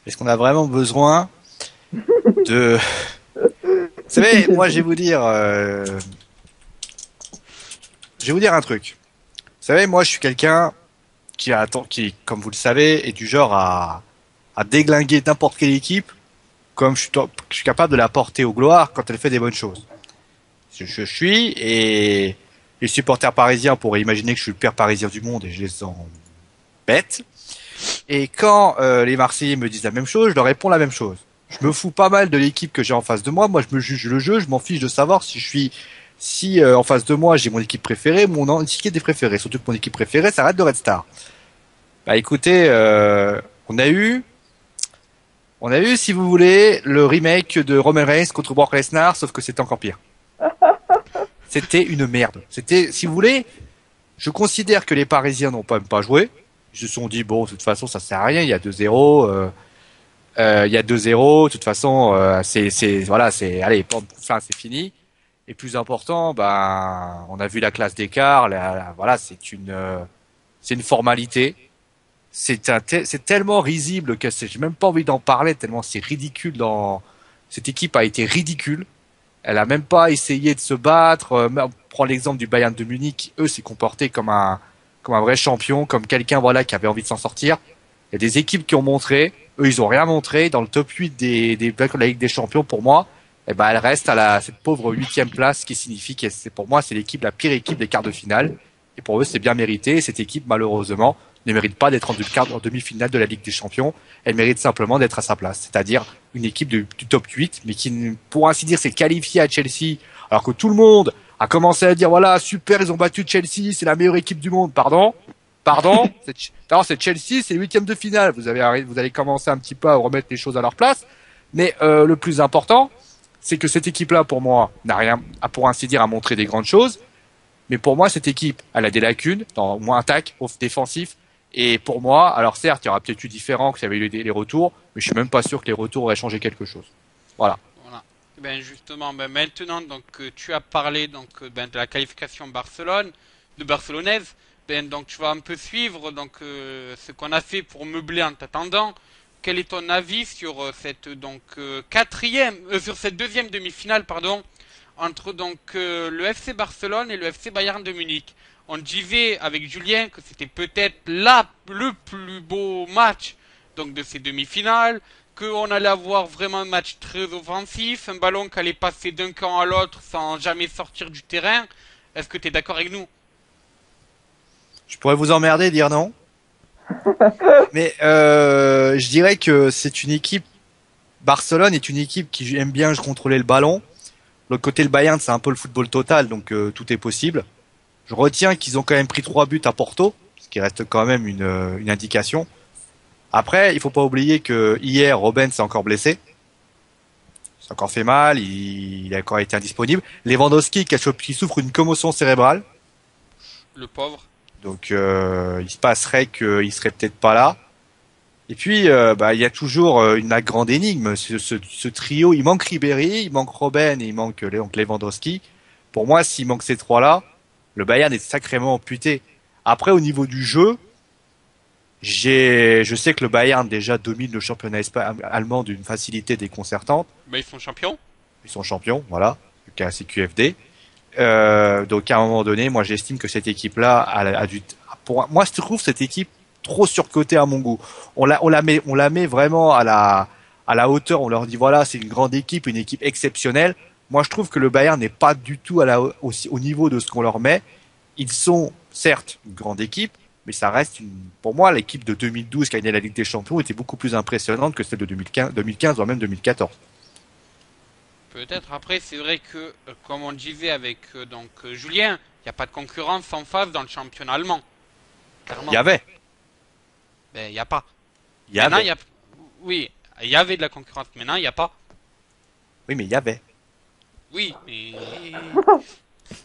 Est-ce qu'on a vraiment besoin de... Vous savez, moi je vais vous dire un truc. Vous savez, moi je suis quelqu'un qui, comme vous le savez, est du genre à déglinguer n'importe quelle équipe, comme je suis capable de la porter au gloire quand elle fait des bonnes choses. Je suis, et les supporters parisiens pourraient imaginer que je suis le pire parisien du monde et je les sens bêtes. Et quand les Marseillais me disent la même chose, je leur réponds la même chose. Je me fous pas mal de l'équipe que j'ai en face de moi. Moi, je me juge le jeu. Je m'en fiche de savoir si en face de moi j'ai mon équipe préférée, mon équipe des préférés. Surtout que mon équipe préférée, ça reste de Red Star. Bah écoutez, on a eu, si vous voulez, le remake de Roman Reigns contre Brock Lesnar, sauf que c'était encore pire. C'était une merde. C'était, si vous voulez, je considère que les Parisiens n'ont pas même pas joué. Ils se sont dit bon, de toute façon, ça sert à rien. Il y a 2-0. Il y a 2-0. De toute façon, voilà, allez, enfin, c'est fini. Et plus important, ben, on a vu la classe d'écart. Voilà, c'est une formalité. C'est tellement risible que j'ai même pas envie d'en parler tellement c'est ridicule. Cette équipe a été ridicule. Elle a même pas essayé de se battre. On prend l'exemple du Bayern de Munich, qui eux s'est comporté comme un vrai champion, comme quelqu'un voilà qui avait envie de s'en sortir. Il y a des équipes qui ont montré, eux ils ont rien montré dans le top 8 de la Ligue des Champions pour moi. Eh ben elle reste à cette pauvre huitième place, ce qui signifie que pour moi c'est la pire équipe des quarts de finale. Et pour eux c'est bien mérité. Cette équipe malheureusement ne mérite pas d'être en demi-finale de la Ligue des Champions. Elle mérite simplement d'être à sa place, c'est-à-dire une équipe du top 8, mais qui pour ainsi dire s'est qualifiée à Chelsea, alors que tout le monde a commencé à dire voilà super ils ont battu Chelsea, c'est la meilleure équipe du monde. Pardon, c'est Chelsea, c'est le huitième de finale. Vous allez commencer un petit peu à remettre les choses à leur place. Mais le plus important, c'est que cette équipe-là, pour moi, n'a rien, pour ainsi dire, à montrer des grandes choses. Mais pour moi, cette équipe, elle a des lacunes, dans moins attaque, défensif. Et pour moi, alors certes, il y aura peut-être eu différent qu'il y avait eu les retours, mais je suis même pas sûr que les retours auraient changé quelque chose. Voilà. Voilà. Ben justement, maintenant tu as parlé de la qualification barcelonaise, donc tu vas un peu suivre ce qu'on a fait pour meubler en t'attendant. Quel est ton avis sur cette sur cette deuxième demi-finale pardon entre le FC Barcelone et le FC Bayern de Munich? On disait avec Julien que c'était peut-être le plus beau match de ces demi-finales, qu'on allait avoir vraiment un match très offensif, un ballon qui allait passer d'un camp à l'autre sans jamais sortir du terrain. Est-ce que tu es d'accord avec nous? Je pourrais vous emmerder et dire non. Mais je dirais que c'est une équipe. Barcelone est une équipe qui aime bien contrôler le ballon. De l'autre côté, le Bayern, c'est un peu le football total, donc tout est possible. Je retiens qu'ils ont quand même pris 3 buts à Porto, ce qui reste quand même une indication. Après, il faut pas oublier que hier, Robben s'est encore blessé. Il s'est encore fait mal, il a encore été indisponible. Lewandowski qui souffre d'une commotion cérébrale. Le pauvre. Donc il se passerait qu'il serait peut-être pas là. Et puis il y a toujours une grande énigme. Ce trio, il manque Ribéry, il manque Robben et il manque donc Lewandowski. Pour moi, s'il manque ces trois-là, le Bayern est sacrément amputé. Après, au niveau du jeu, je sais que le Bayern déjà domine le championnat allemand d'une facilité déconcertante. Ben, ils sont champions. Ils sont champions, voilà, le KCQFD. Donc à un moment donné, moi j'estime que cette équipe-là a dû. Pour moi, je trouve cette équipe trop surcotée à mon goût. On la met vraiment à la hauteur. On leur dit voilà, c'est une grande équipe, une équipe exceptionnelle. Moi, je trouve que le Bayern n'est pas du tout au niveau de ce qu'on leur met. Ils sont certes une grande équipe, mais ça reste pour moi l'équipe de 2012 qui a gagné la Ligue des Champions était beaucoup plus impressionnante que celle de 2015 voire même 2014. Peut-être. Après, c'est vrai que, comme on disait avec Julien, il n'y a pas de concurrence en face dans le championnat allemand. Clairement. Il y avait. Ben, il n'y a pas. Il y avait. Oui, il y avait de la concurrence. Maintenant, il n'y a pas. Oui, mais il y avait. Oui, mais...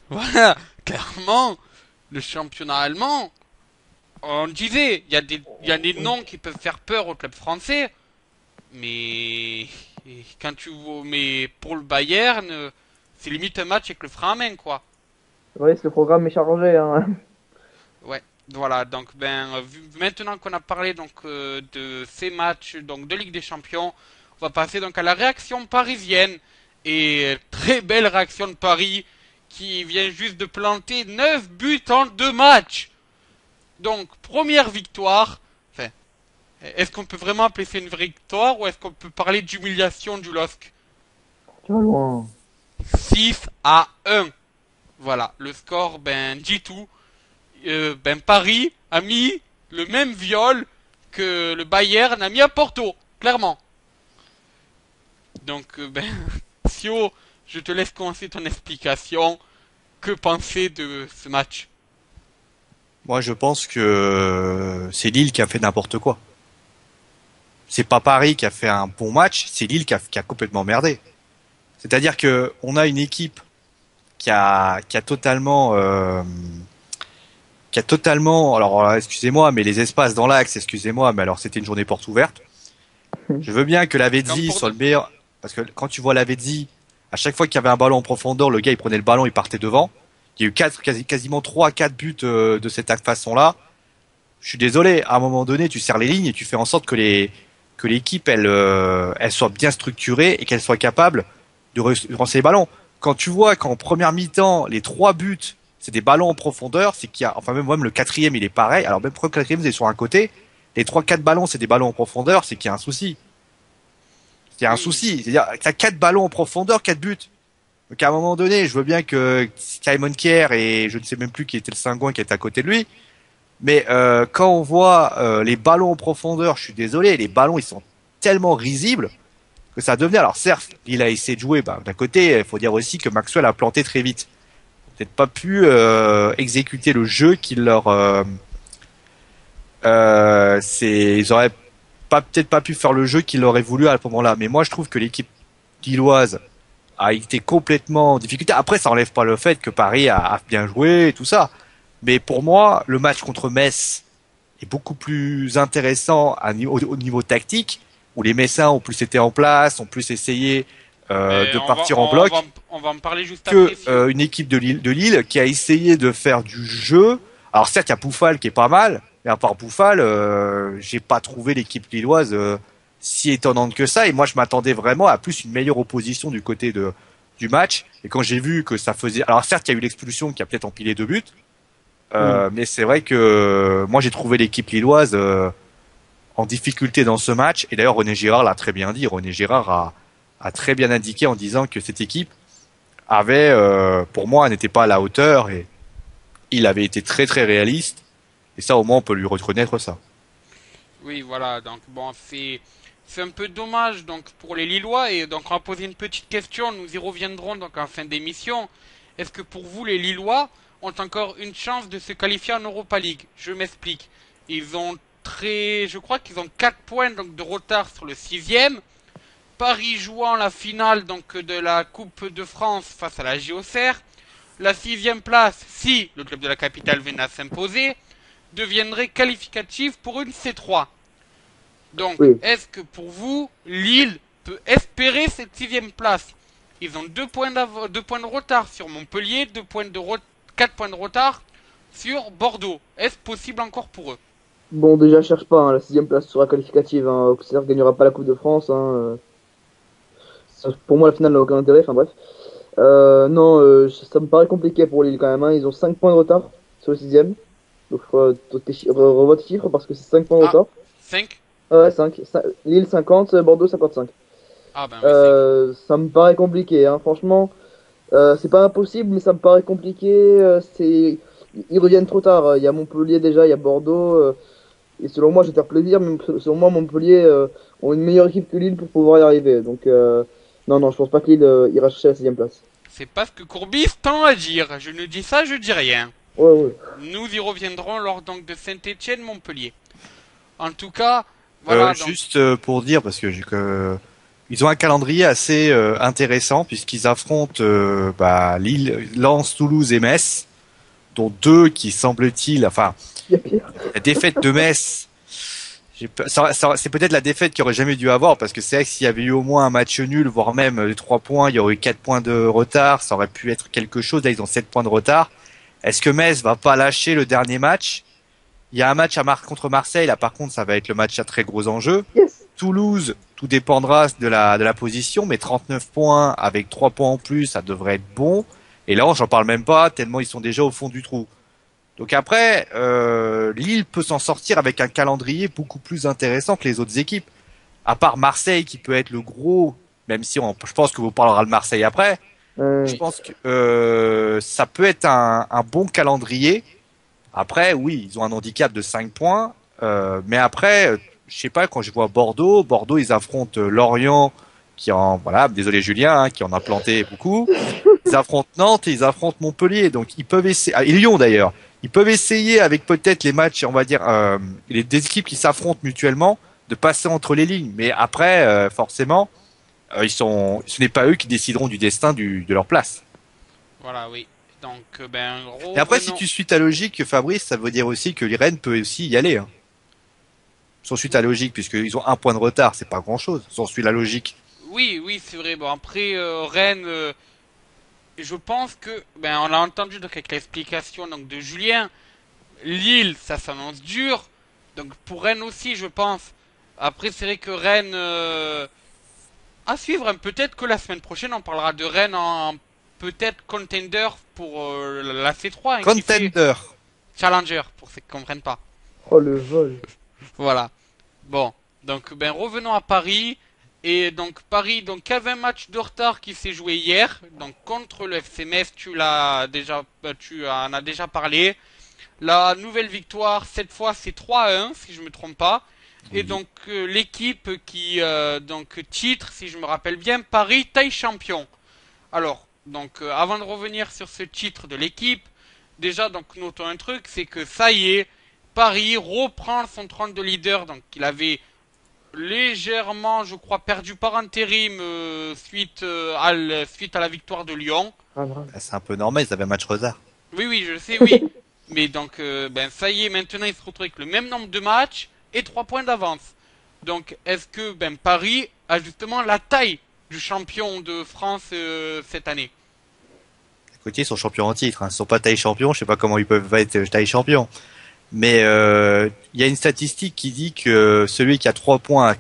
Voilà, clairement, le championnat allemand, on disait, il y a des noms qui peuvent faire peur au club français, mais quand tu vois, mais pour le Bayern, c'est limite un match avec le frein à main, quoi. Oui, le programme est chargé. Hein. Ouais, voilà, donc maintenant qu'on a parlé de ces matchs de Ligue des Champions, on va passer donc à la réaction parisienne. Et très belle réaction de Paris qui vient juste de planter 9 buts en 2 matchs. Donc, première victoire. Enfin, est-ce qu'on peut vraiment appeler ça une victoire ou est-ce qu'on peut parler d'humiliation du LOSC? Tu vas loin. 6-1. Voilà, le score, dit tout. Paris a mis le même viol que le Bayern a mis à Porto, clairement. Donc, Sio, je te laisse commencer ton explication. Que penser de ce match? Moi, je pense que c'est Lille qui a fait n'importe quoi. C'est pas Paris qui a fait un bon match, c'est Lille qui a complètement merdé. C'est-à-dire que on a une équipe qui a totalement, alors excusez-moi, mais les espaces dans l'axe, excusez-moi, mais alors c'était une journée porte ouverte. Je veux bien que Lavezzi soit le meilleur, parce que quand tu vois Lavezzi, à chaque fois qu'il y avait un ballon en profondeur, le gars il prenait le ballon, il partait devant. Il y a eu quasiment 3 à 4 buts de cette façon-là. Je suis désolé, à un moment donné, tu serres les lignes et tu fais en sorte que l'équipe elle soit bien structurée et qu'elle soit capable de lancer les ballons. Quand tu vois qu'en première mi-temps, les 3 buts, c'est des ballons en profondeur, c'est qu'il y a, enfin même le quatrième, il est pareil. Alors même le quatrième, c'est sur un côté. Les 3-4 ballons, c'est des ballons en profondeur, c'est qu'il y a un souci. Il y a un souci. C'est-à-dire, t'as 4 ballons en profondeur, 4 buts. Donc à un moment donné, je veux bien que Simon Kier et je ne sais même plus qui était le Saint-Gouin qui était à côté de lui. Mais quand on voit les ballons en profondeur, je suis désolé, les ballons ils sont tellement risibles que ça devenait. Alors certes, il a essayé de jouer. D'un côté, il faut dire aussi que Maxwell a planté très vite. Peut-être pas pu exécuter le jeu qu'il leur. Ils auraient peut-être pas pu faire le jeu qu'il aurait voulu à ce moment-là. Mais moi, je trouve que l'équipe lilloise a été complètement en difficulté. Après, ça enlève pas le fait que Paris a bien joué et tout ça. Mais pour moi, le match contre Metz est beaucoup plus intéressant au niveau tactique, où les Messins ont plus été en place, ont plus essayé de partir en bloc, on va en parler juste que après. une équipe de Lille qui a essayé de faire du jeu. Alors certes, il y a Bouffal qui est pas mal, mais à part Bouffal, j'ai pas trouvé l'équipe lilloise si étonnante que ça. Et moi, je m'attendais vraiment à plus une meilleure opposition du côté du match. Et quand j'ai vu que ça faisait, alors certes, il y a eu l'expulsion qui a peut-être empilé 2 buts. Mais c'est vrai que moi j'ai trouvé l'équipe lilloise en difficulté dans ce match. Et d'ailleurs René Girard l'a très bien dit. René Girard a très bien indiqué en disant que cette équipe avait, pour moi, n'était pas à la hauteur et il avait été très très réaliste. Et ça au moins on peut lui reconnaître ça. Oui, voilà. Donc bon, c'est un peu dommage donc pour les Lillois et donc on va poser une petite question. Nous y reviendrons donc en fin d'émission. Est-ce que pour vous les Lillois ont encore une chance de se qualifier en Europa League. Je m'explique. Je crois qu'ils ont 4 points donc de retard sur le 6e. Paris jouant la finale donc de la Coupe de France face à la JOCR. La 6e place, si le club de la capitale venait à s'imposer, deviendrait qualificative pour une C3. Donc, Oui. est-ce que pour vous, Lille peut espérer cette 6e place? Ils ont 2 points de retard sur Montpellier, 4 points de retard sur Bordeaux. Est-ce possible encore pour eux? Bon, déjà, cherche pas, hein, la 6e place sera qualificative. Hein. Auxerre gagnera pas la Coupe de France. Hein. Pour moi, la finale n'a aucun intérêt. Enfin bref. Non, ça me paraît compliqué pour Lille quand même. Hein. Ils ont 5 points de retard sur le 6e. Donc, revois tes chiffres parce que c'est 5 points de retard. 5? Ouais, 5. Lille 50, Bordeaux 55. Ah ben oui, Ça me paraît compliqué, hein. Franchement. C'est pas impossible, mais ça me paraît compliqué. Ils reviennent trop tard. Il y a Montpellier déjà, il y a Bordeaux. Et selon moi, je vais te faire plaisir, mais selon moi, Montpellier ont une meilleure équipe que Lille pour pouvoir y arriver. Donc, non, je pense pas que Lille ira chercher la 6e place. c'est pas ce que Courbis tend à dire. Je ne dis ça, je dis rien. Ouais, ouais. Nous y reviendrons lors donc de Saint-Étienne-Montpellier. En tout cas, voilà. Donc, Juste pour dire, parce que ils ont un calendrier assez intéressant puisqu'ils affrontent Lille, Lens, Toulouse et Metz, dont 2 qui semble-t-il, enfin, Il y a pire. la défaite de Metz, c'est peut-être la défaite qu'il aurait jamais dû avoir parce que c'est vrai que s'il y avait eu au moins un match nul, voire même les 3 points, il y aurait eu 4 points de retard, ça aurait pu être quelque chose. Là, ils ont 7 points de retard. Est-ce que Metz va pas lâcher le dernier match? Il y a un match contre Marseille, là par contre ça va être le match à très gros enjeu. Yes. Toulouse, tout dépendra de la position, mais 39 points avec 3 points en plus, ça devrait être bon. Et là, j'en parle même pas, tellement ils sont déjà au fond du trou. Donc après, Lille peut s'en sortir avec un calendrier beaucoup plus intéressant que les autres équipes. À part Marseille qui peut être le gros, même si je pense que vous parlera de Marseille après. Je pense que ça peut être un bon calendrier. Après, oui, ils ont un handicap de 5 points. Mais après, je sais pas, quand je vois Bordeaux, ils affrontent Lorient, désolé Julien, hein, qui en a planté beaucoup. Ils affrontent Nantes et ils affrontent Montpellier. Donc ils peuvent essayer, et Lyon d'ailleurs. Ils peuvent essayer avec peut-être les matchs, on va dire, des équipes qui s'affrontent mutuellement, de passer entre les lignes. Mais après, forcément, ce n'est pas eux qui décideront du destin de leur place. voilà, oui. Donc, Et après, si tu suis ta logique, Fabrice, ça veut dire aussi que Rennes peut aussi y aller. Hein. Si on suit ta logique, puisqu'ils ont 1 point de retard, c'est pas grand-chose. Si on suit la logique. oui, c'est vrai. Bon, après, Rennes, je pense que, on l'a entendu donc avec l'explication donc de Julien. Lille, ça s'annonce dur. Donc pour Rennes aussi, je pense. Après, c'est vrai que Rennes à suivre. Hein. Peut-être que la semaine prochaine, on parlera de Rennes en peut-être contender pour la C3. Hein, Contender. Challenger, pour ceux qui ne comprennent pas. Oh le vol. Voilà. Bon, donc revenons à Paris. Et donc Paris donc avait un match de retard qui s'est joué hier, donc contre le FC Metz, tu en as déjà parlé. La nouvelle victoire, cette fois c'est 3-1 si je me trompe pas. Oui. Et donc l'équipe qui donc titre, si je me rappelle bien, Paris taille champion. Alors, donc avant de revenir sur ce titre de l'équipe, déjà donc notons un truc, c'est que ça y est, Paris reprend son trône de leader, donc il avait légèrement, je crois, perdu par intérim suite à la victoire de Lyon. Ah, bravo. C'est un peu normal, ils avaient un match retard. Oui, je sais, oui. Mais donc, ça y est, maintenant ils se retrouvent avec le même nombre de matchs et 3 points d'avance. Donc, est-ce que Paris a justement la taille du champion de France cette année? Écoutez, ils sont champions en titre. Hein. Ils sont pas taille champion. Je sais pas comment ils peuvent pas être taille champion. Mais il y a une statistique qui dit que celui qui a 3 points à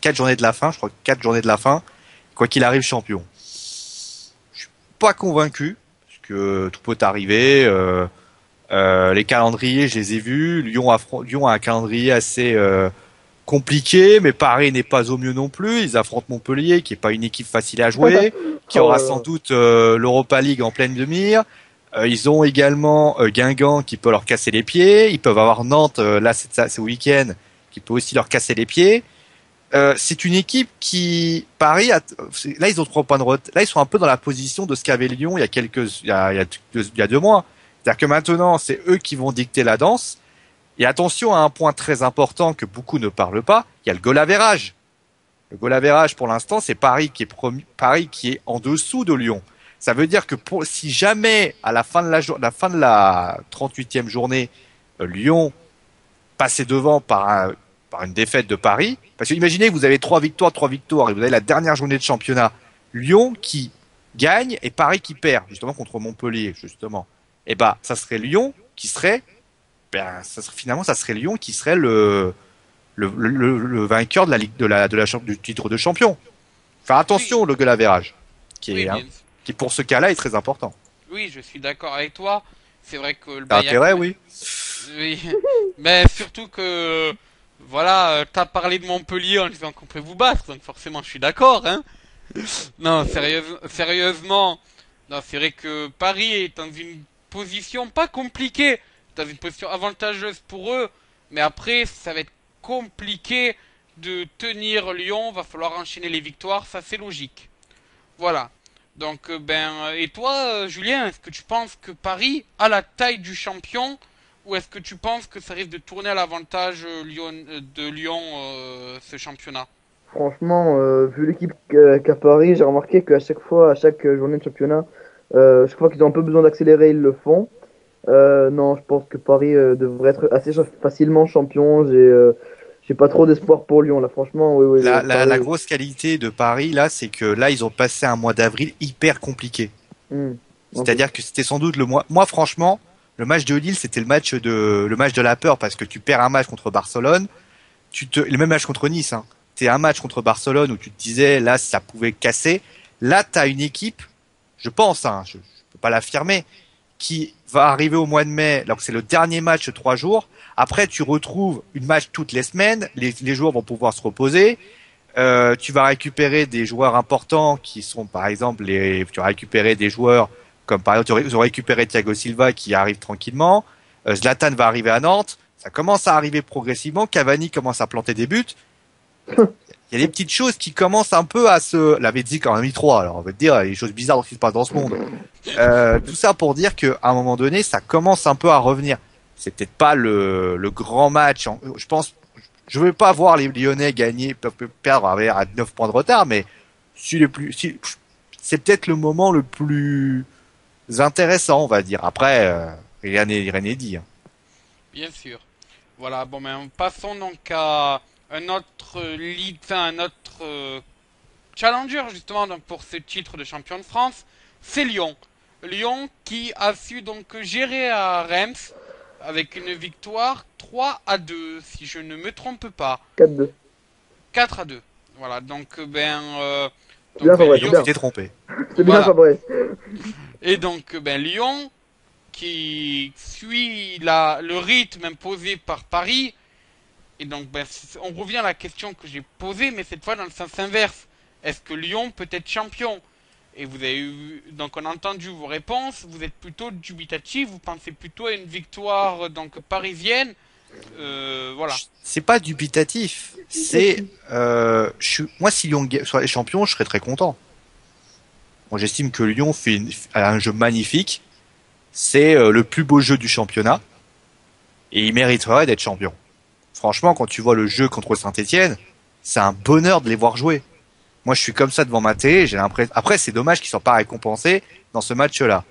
4 journées de la fin, je crois 4 journées de la fin, quoi qu'il arrive champion. Je suis pas convaincu, parce que tout peut arriver. Les calendriers, je les ai vus. Lyon a un calendrier assez compliqué, mais Paris n'est pas au mieux non plus. Ils affrontent Montpellier, qui est pas une équipe facile à jouer, qui aura sans doute l'Europa League en pleine de mire. Ils ont également Guingamp qui peut leur casser les pieds. Ils peuvent avoir Nantes, là ce week-end, qui peut aussi leur casser les pieds. c'est une équipe qui Paris là ils ont 3 points de retard. Là ils sont un peu dans la position de ce qu'avait Lyon il y a 2 mois. C'est-à-dire que maintenant c'est eux qui vont dicter la danse. Et attention à un point très important que beaucoup ne parlent pas, il y a le goal average. Le goal average pour l'instant c'est Paris qui est en dessous de Lyon. Ça veut dire que si jamais à la fin de la 38e journée Lyon passait devant par une défaite de Paris, parce que imaginez vous avez 3 victoires et vous avez la dernière journée de championnat, Lyon qui gagne et Paris qui perd justement contre Montpellier justement. Et ça serait Lyon qui serait ça serait Lyon qui serait le vainqueur de la ligue du titre de champion. Faire attention le goal average qui pour ce cas-là est très important. Oui, je suis d'accord avec toi. C'est vrai que le T'as intérêt, oui. Oui, mais surtout que voilà, t'as parlé de Montpellier en disant qu'on peut vous battre, donc forcément je suis d'accord, hein. Non, sérieusement, non, c'est vrai que Paris est dans une position pas compliquée, dans une position avantageuse pour eux, mais après ça va être compliqué de tenir Lyon, va falloir enchaîner les victoires, ça c'est logique. Voilà. Donc et toi Julien, est-ce que tu penses que Paris a la taille du champion ou est-ce que tu penses que ça risque de tourner à l'avantage de Lyon ce championnat? Franchement, vu l'équipe qu'a Paris, j'ai remarqué qu'à chaque fois, à chaque journée de championnat, chaque fois qu'ils ont un peu besoin d'accélérer, ils le font. Non, je pense que Paris devrait être assez facilement champion. J'ai pas trop d'espoir pour Lyon là, franchement. Oui, La grosse qualité de Paris là, c'est que là ils ont passé un mois d'avril hyper compliqué. C'est-à-dire que c'était sans doute le mois. Moi, franchement, le match de Lille, c'était le match de la peur parce que tu perds un match contre Barcelone, le même match contre Nice. Hein. C'est un match contre Barcelone où tu te disais là ça pouvait casser. Là, t'as une équipe, je pense, hein, je peux pas l'affirmer, qui va arriver au mois de mai. Alors que c'est le dernier match de 3 jours. Après, tu retrouves une match toutes les semaines. Les joueurs vont pouvoir se reposer. Tu vas récupérer des joueurs importants qui sont, par exemple, tu vas récupérer des joueurs comme par exemple, tu vas récupérer Thiago Silva qui arrive tranquillement. Zlatan va arriver à Nantes. Ça commence à arriver progressivement. Cavani commence à planter des buts. Il y a des petites choses qui commencent un peu à l'avait dit quand même mis 3. Alors on va te dire les choses bizarres qui se passent dans ce monde. Tout ça pour dire qu'à un moment donné, ça commence un peu à revenir. C'est peut-être pas le grand match. Je pense, je veux pas voir les Lyonnais gagner, perdre à 9 points de retard, mais c'est peut-être le moment le plus intéressant, on va dire. Après, rien n'est dit. Hein. Bien sûr. Voilà, bon, mais passons donc à un autre challenger justement donc pour ce titre de champion de France, c'est Lyon. Lyon qui a su donc gérer à Reims avec une victoire 3-2 si je ne me trompe pas. 4-2. 4-2. Voilà, donc Lyon s'était trompé. C'est bien Fabrice. Et donc Lyon qui suit le rythme imposé par Paris. Et donc, on revient à la question que j'ai posée, mais cette fois dans le sens inverse. Est-ce que Lyon peut être champion? Et vous avez donc on a entendu vos réponses. Vous êtes plutôt dubitatif. Vous pensez plutôt à une victoire donc parisienne. Voilà. C'est pas dubitatif. C'est moi si Lyon soit champion, je serais très content. Moi, j'estime que Lyon fait un jeu magnifique. C'est le plus beau jeu du championnat et il mériterait d'être champion. Franchement, quand tu vois le jeu contre Saint-Etienne, c'est un bonheur de les voir jouer. Moi, je suis comme ça devant ma télé, j'ai l'impression. Après, c'est dommage qu'ils soient pas récompensés dans ce match-là.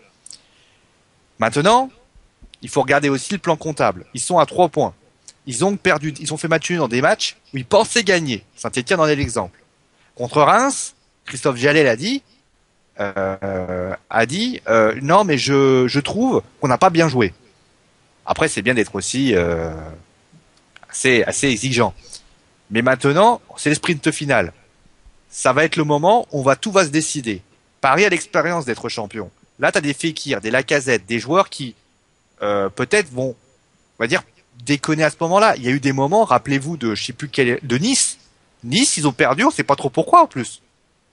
Maintenant, il faut regarder aussi le plan comptable. Ils sont à 3 points. Ils ont fait match nul dans des matchs où ils pensaient gagner. Saint-Etienne en est l'exemple. Contre Reims, Christophe Jallet l'a dit, non, mais je trouve qu'on n'a pas bien joué. Après, c'est bien d'être aussi assez exigeant. Mais maintenant, c'est le sprint final. Ça va être le moment où tout va se décider. Paris a l'expérience d'être champion. Là, t'as des Fekir, des Lacazette, des joueurs qui peut-être vont, on va dire, déconner à ce moment-là. Il y a eu des moments, rappelez-vous de Nice. Nice, ils ont perdu, on sait pas trop pourquoi en plus.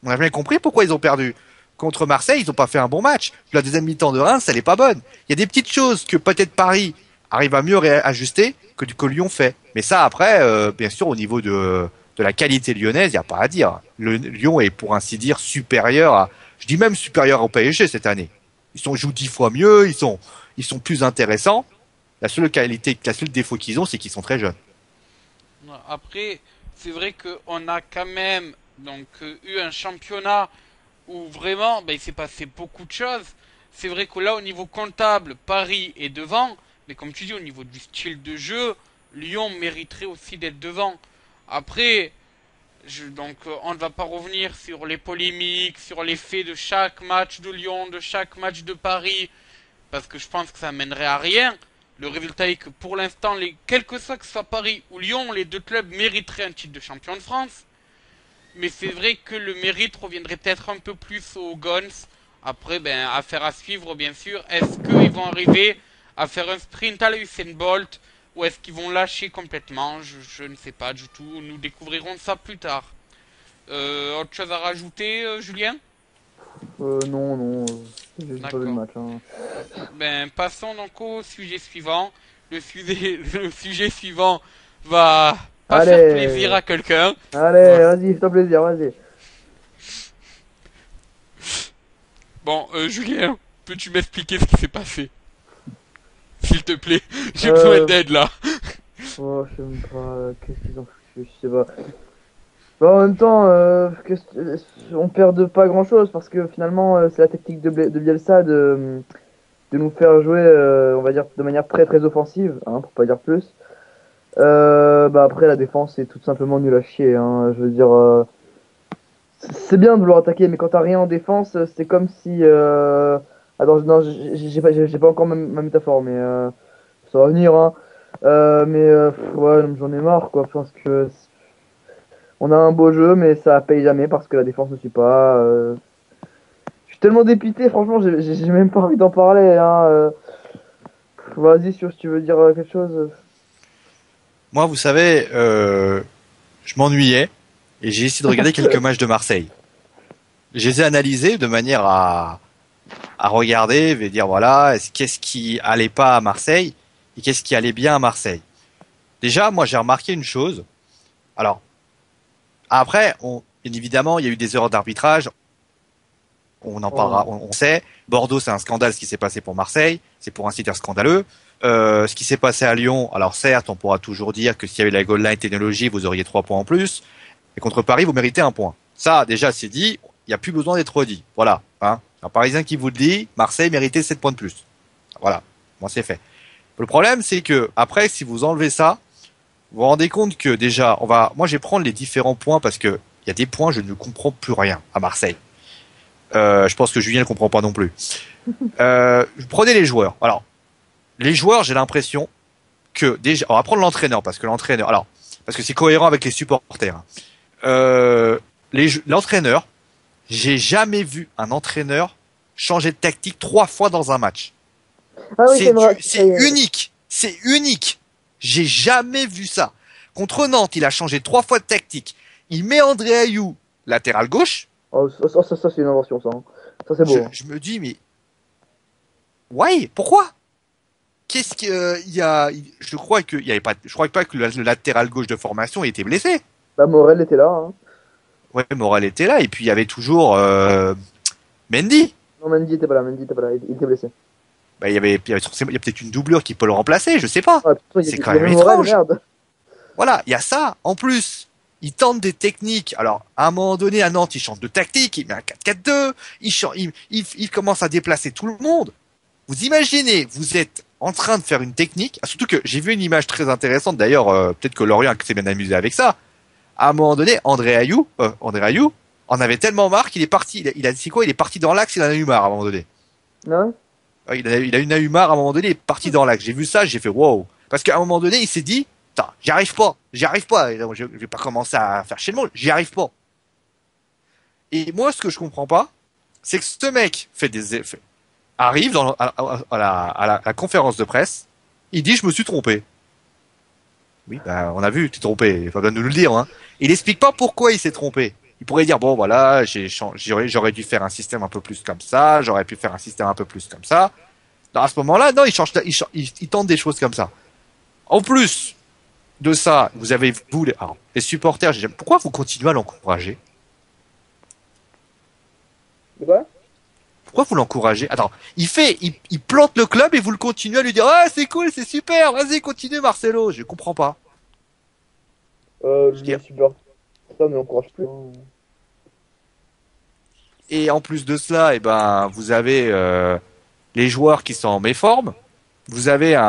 On a bien compris pourquoi ils ont perdu. Contre Marseille, ils ont pas fait un bon match. La deuxième mi-temps de Reims, elle est pas bonne. Il y a des petites choses que peut-être Paris arrive à mieux réajuster que Lyon fait. Mais ça, après, bien sûr, au niveau de de la qualité lyonnaise, il n'y a pas à dire. Le Lyon est pour ainsi dire supérieur à, je dis même supérieur au PSG cette année. Jouent 10 fois mieux, ils sont plus intéressants. La seule défaut qu'ils ont, c'est qu'ils sont très jeunes. Après, c'est vrai qu'on a quand même donc eu un championnat où vraiment il s'est passé beaucoup de choses. C'est vrai que là, au niveau comptable, Paris est devant, mais comme tu dis, au niveau du style de jeu, Lyon mériterait aussi d'être devant. Après, on ne va pas revenir sur les polémiques, sur les faits de chaque match de Lyon, de chaque match de Paris, parce que je pense que ça mènerait à rien. Le résultat est que pour l'instant, quel que soit Paris ou Lyon, les deux clubs mériteraient un titre de champion de France. Mais c'est vrai que le mérite reviendrait peut-être un peu plus aux Guns. Après, affaire à suivre, bien sûr. Est-ce qu'ils vont arriver à faire un sprint à la Usain Bolt ou est-ce qu'ils vont lâcher complètement? Je ne sais pas du tout. Nous découvrirons ça plus tard. Autre chose à rajouter, Julien? Non, j'ai pas vu le D'accord. match. Hein. Passons donc au sujet suivant. Le sujet suivant va pas faire Allez, plaisir à quelqu'un. allez, vas-y, fais-toi plaisir, vas-y. Bon, Julien, peux-tu m'expliquer ce qui s'est passé? S'il te plaît, j'ai Euh, besoin d'aide là. Oh, je sais même pas, qu'est-ce qu'ils ont foutu, je sais pas. Bah, en même temps, on perd de pas grand-chose parce que finalement, c'est la technique de Bielsa de nous faire jouer, on va dire, de manière très très offensive, hein, pour pas dire plus. Bah après, la défense est tout simplement nulle à chier. Hein, je veux dire, c'est bien de vouloir attaquer, mais quand t'as rien en défense, c'est comme si. Attends, non, j'ai pas encore ma métaphore, mais ça va venir. Hein. Ouais, j'en ai marre, quoi, parce que on a un beau jeu, mais ça paye jamais parce que la défense ne suit pas. Je suis tellement dépité, franchement, j'ai même pas envie d'en parler. Hein, vas-y, si tu veux dire quelque chose. Moi, vous savez, je m'ennuyais et j'ai essayé de regarder quelques matchs de Marseille. Je les ai analysés de manière à regarder et dire voilà, qu'est-ce qui allait pas à Marseille et qu'est-ce qui allait bien à Marseille. Déjà, moi, j'ai remarqué une chose. Alors, après, bien évidemment, il y a eu des erreurs d'arbitrage. On en parlera, on sait. Bordeaux, c'est un scandale ce qui s'est passé pour Marseille. C'est pour ainsi dire scandaleux. Ce qui s'est passé à Lyon, alors certes, on pourra toujours dire que s'il y avait la goal line technologie, vous auriez 3 points en plus. Et contre Paris, vous méritez 1 point. Ça, déjà, c'est dit. Il n'y a plus besoin d'être redit. Voilà. Hein. Un Parisien qui vous le dit, Marseille méritait 7 points de plus. Voilà. Bon, c'est fait. Le problème, c'est que, après, si vous enlevez ça, vous vous rendez compte que déjà, moi, je vais prendre les différents points parce que il y a des points, je ne comprends plus rien à Marseille. Je pense que Julien ne comprend pas non plus. Prenez les joueurs. Alors, les joueurs, j'ai l'impression que déjà, on va prendre l'entraîneur parce que c'est cohérent avec les supporters. L'entraîneur, j'ai jamais vu un entraîneur changer de tactique 3 fois dans un match. Ah oui, C'est unique. C'est unique. J'ai jamais vu ça. Contre Nantes, il a changé 3 fois de tactique. Il met André Ayou latéral gauche. Oh, ça c'est une invention, ça. Hein. Ça, c'est beau. Hein. Je me dis, mais... Ouais, pourquoi? Qu'est-ce que... Je crois qu'il y avait pas... Je crois pas que le latéral gauche de formation était blessé. Bah, Morel était là. Hein. Ouais, Morel était là. Et puis, il y avait toujours Mendy. Non, Mendy était pas là. Il était blessé. Bah, il y a peut-être une doublure qui peut le remplacer, je sais pas. Ah, putain, C'est quand même Morel, étrange. merde. Voilà, il y a ça. En plus, il tente des techniques. Alors, à un moment donné, à Nantes, il change de tactique. Il met un 4-4-2. Il commence à déplacer tout le monde. Vous imaginez, vous êtes en train de faire une technique. Surtout que j'ai vu une image très intéressante. D'ailleurs, peut-être que Lorient s'est bien amusé avec ça. À un moment donné, André Ayou en avait tellement marre qu'il est parti. Il a dit quoi? Il est parti dans l'axe. Il en a eu marre à un moment donné. Non. Il a eu marre à un moment donné. Il est parti dans l'axe. J'ai vu ça. J'ai fait wow. Parce qu'à un moment donné, il s'est dit. Putain, j'y arrive pas. Et donc, je vais pas commencer à faire chez le monde, j'y arrive pas. Et moi, ce que je comprends pas, c'est que ce mec arrive à la conférence de presse, il dit je me suis trompé. Oui, bah, on a vu, tu t'es trompé, il faut bien nous le dire, hein. Il explique pas pourquoi il s'est trompé. Il pourrait dire bon voilà, j'aurais dû faire un système un peu plus comme ça, j'aurais pu faire un système un peu plus comme ça. Non, à ce moment-là, non, il tente des choses comme ça. En plus, de ça, vous avez vous les supporters, pourquoi vous continuez à l'encourager? Quoi? Pourquoi vous l'encouragez? Attends, il plante le club et vous le continuez à lui dire ah c'est cool, c'est super, vas-y continue Marcelo. Je comprends pas. Je suis super. Ça ne l'encourage plus. Et en plus de cela, vous avez les joueurs qui sont en méforme. Vous avez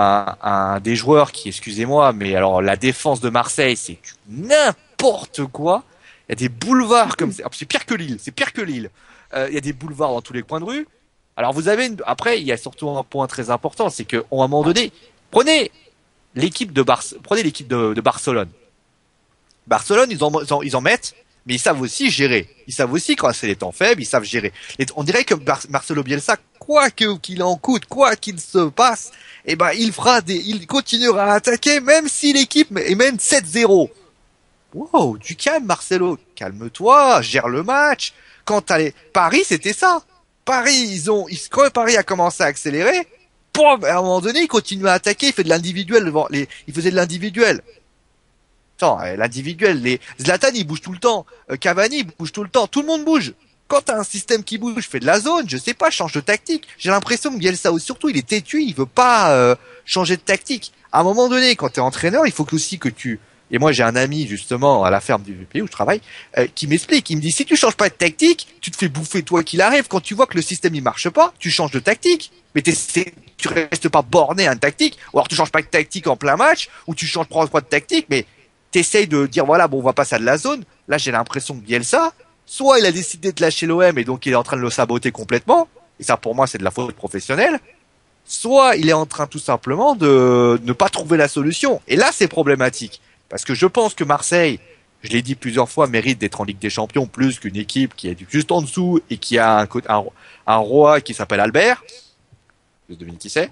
des joueurs qui, excusez-moi, mais alors la défense de Marseille, c'est n'importe quoi. Il y a des boulevards comme ça. C'est pire que Lille. C'est pire que Lille. Il y a des boulevards dans tous les coins de rue. Alors vous avez après, il y a surtout un point très important, c'est qu'à un moment donné, prenez l'équipe de Barcelone. Barcelone, ils en mettent, mais ils savent aussi gérer. Ils savent aussi quand c'est les temps faibles, ils savent gérer. On dirait que Marcelo Bielsa, quoi qu'il en coûte, quoi qu'il se passe, il continuera à attaquer même si l'équipe mène 7-0. Wow, tu calmes Marcelo, calme-toi, gère le match. Paris, c'était ça. Paris, quand Paris a commencé à accélérer, à un moment donné, il continue à attaquer, il fait de l'individuel il faisait de l'individuel. Attends, l'individuel, Zlatan, il bouge tout le temps. Cavani, il bouge tout le temps. Tout le monde bouge. Quand t'as un système qui bouge, fais de la zone, je sais pas, change de tactique. J'ai l'impression que Bielsa, surtout, il est têtu, il veut pas changer de tactique. À un moment donné, quand t'es entraîneur, il faut aussi que et moi, j'ai un ami, justement, à la ferme du pays où je travaille, qui m'explique. Il me dit, si tu changes pas de tactique, tu te fais bouffer toi qu'il arrive. Quand tu vois que le système, il marche pas, tu changes de tactique. Mais tu restes pas borné à une tactique. Ou alors tu changes pas de tactique en plein match, ou tu changes 3 fois de tactique, mais t'essayes de dire, voilà, bon, on va passer à de la zone. Là, j'ai l'impression que Bielsa, soit il a décidé de lâcher l'OM et donc il est en train de le saboter complètement. Et ça, pour moi, c'est de la faute professionnelle. Soit il est en train tout simplement de ne pas trouver la solution. Et là, c'est problématique. Parce que je pense que Marseille, je l'ai dit plusieurs fois, mérite d'être en Ligue des Champions plus qu'une équipe qui est juste en dessous et qui a un roi qui s'appelle Albert. Je devine qui c'est.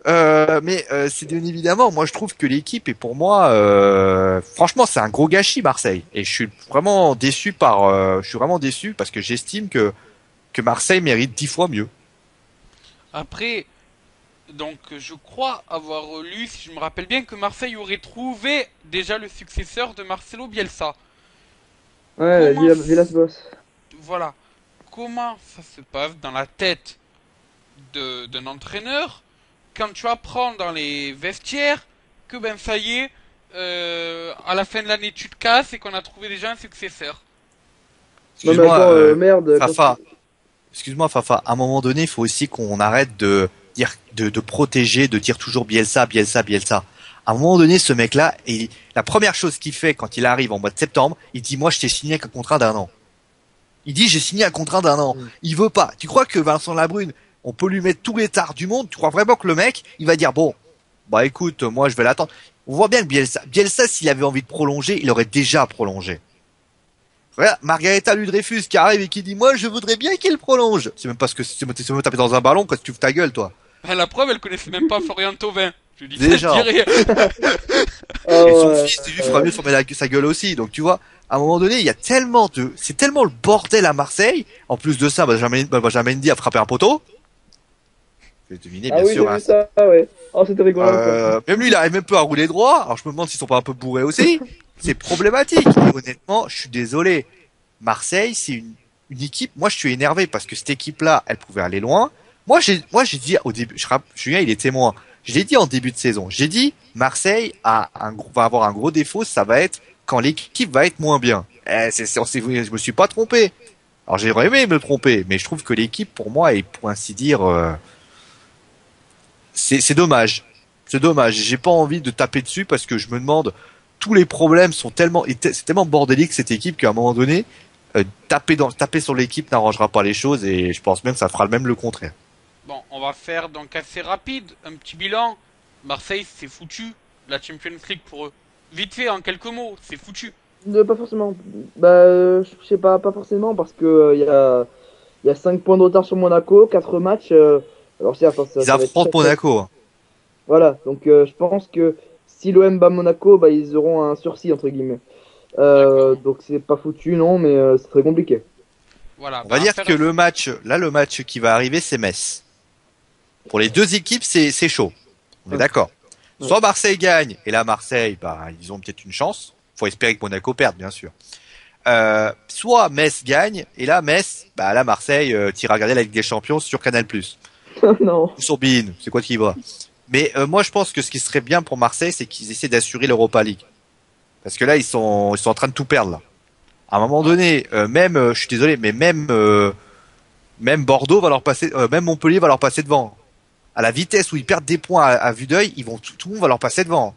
Mais c'est bien évidemment, moi je trouve que l'équipe est pour moi, franchement, c'est un gros gâchis Marseille. Et je suis vraiment déçu parce que j'estime que Marseille mérite 10 fois mieux. Après, donc je crois avoir lu, si je me rappelle bien, que Marseille aurait trouvé déjà le successeur de Marcelo Bielsa. Ouais, Comment Villas-Boas. Voilà. Comment ça se passe dans la tête d'un entraîneur quand tu apprends dans les vestiaires que ben ça y est, à la fin de l'année tu te casses et qu'on a trouvé déjà un successeur. Non mais Excuse-moi, attends, merde. Fafa. Excuse-moi, Fafa. À un moment donné, il faut aussi qu'on arrête de dire, de protéger, de dire toujours Bielsa, Bielsa, Bielsa. À un moment donné, ce mec-là, la première chose qu'il fait quand il arrive en mois de septembre, il dit, moi, je t'ai signé un contrat d'1 an. Il dit, j'ai signé un contrat d'1 an. Il veut pas. Tu crois que Vincent Labrune, on peut lui mettre tous les tares du monde? Tu crois vraiment que le mec, il va dire, bon, bah écoute, moi, je vais l'attendre. On voit bien que Bielsa, s'il avait envie de prolonger, il aurait déjà prolongé. Voilà, Margareta Ludreyfus qui arrive et qui dit, moi, je voudrais bien qu'il prolonge. C'est même pas ce que c'est me taper dans un ballon quand tu ouvres ta gueule, toi. Ben, la preuve, elle connaissait même pas Florian Thauvin. Je lui dis Déjà. ça, je dirais. Et son fils, il lui fera mieux de fermer sa gueule aussi. Donc, tu vois, à un moment donné, c'est tellement le bordel à Marseille. En plus de ça, Benjamin Mendy a frappé un poteau. J'ai deviné, bien oui, sûr. j'ai vu ça, ouais. Oh, c'était rigolo. Même lui, il arrive même peu à rouler droit. Alors, je me demande s'ils sont pas un peu bourrés aussi. C'est problématique. Et honnêtement, je suis désolé. Marseille, c'est une équipe. Moi, je suis énervé parce que cette équipe-là, elle pouvait aller loin. Moi, j'ai dit au début, Julien, il est témoin. Je l'ai dit en début de saison. J'ai dit, Marseille va avoir un gros défaut. Ça va être quand l'équipe va être moins bien. Je me suis pas trompé. Alors, j'aurais aimé me tromper, mais je trouve que l'équipe, pour moi, est, pour ainsi dire, c'est dommage. C'est dommage. J'ai pas envie de taper dessus parce que je me demande, tous les problèmes c'est tellement bordélique cette équipe qu'à un moment donné, taper sur l'équipe n'arrangera pas les choses et je pense même que ça fera même le contraire. Bon, on va faire donc assez rapide un petit bilan. Marseille, c'est foutu. La Champions League pour eux. Vite fait, en quelques mots, c'est foutu. Pas forcément. Je sais pas forcément parce que il y a 5 points de retard sur Monaco, 4 matchs. Alors certes, Ils affrontent Monaco. Voilà, donc je pense que si l'OM bat Monaco, bah ils auront un sursis entre guillemets. Donc c'est pas foutu non, mais c'est très compliqué. Voilà. On va dire que le match qui va arriver, c'est Metz. Pour les deux équipes, c'est chaud. On est d'accord. Soit Marseille gagne, et là Marseille, bah ils ont peut-être une chance. Faut espérer que Monaco perde, bien sûr. Soit Metz gagne, et là Metz, bah là Marseille tira regarder la Ligue des Champions sur Canal+. Non. Ou sur Bein, c'est quoi qui va. Mais moi je pense que ce qui serait bien pour Marseille, c'est qu'ils essaient d'assurer l'Europa League. Parce que là ils sont en train de tout perdre là. À un moment donné, je suis désolé, mais même Bordeaux va leur passer, même Montpellier va leur passer devant. À la vitesse où ils perdent des points à vue d'œil, tout le monde va leur passer devant.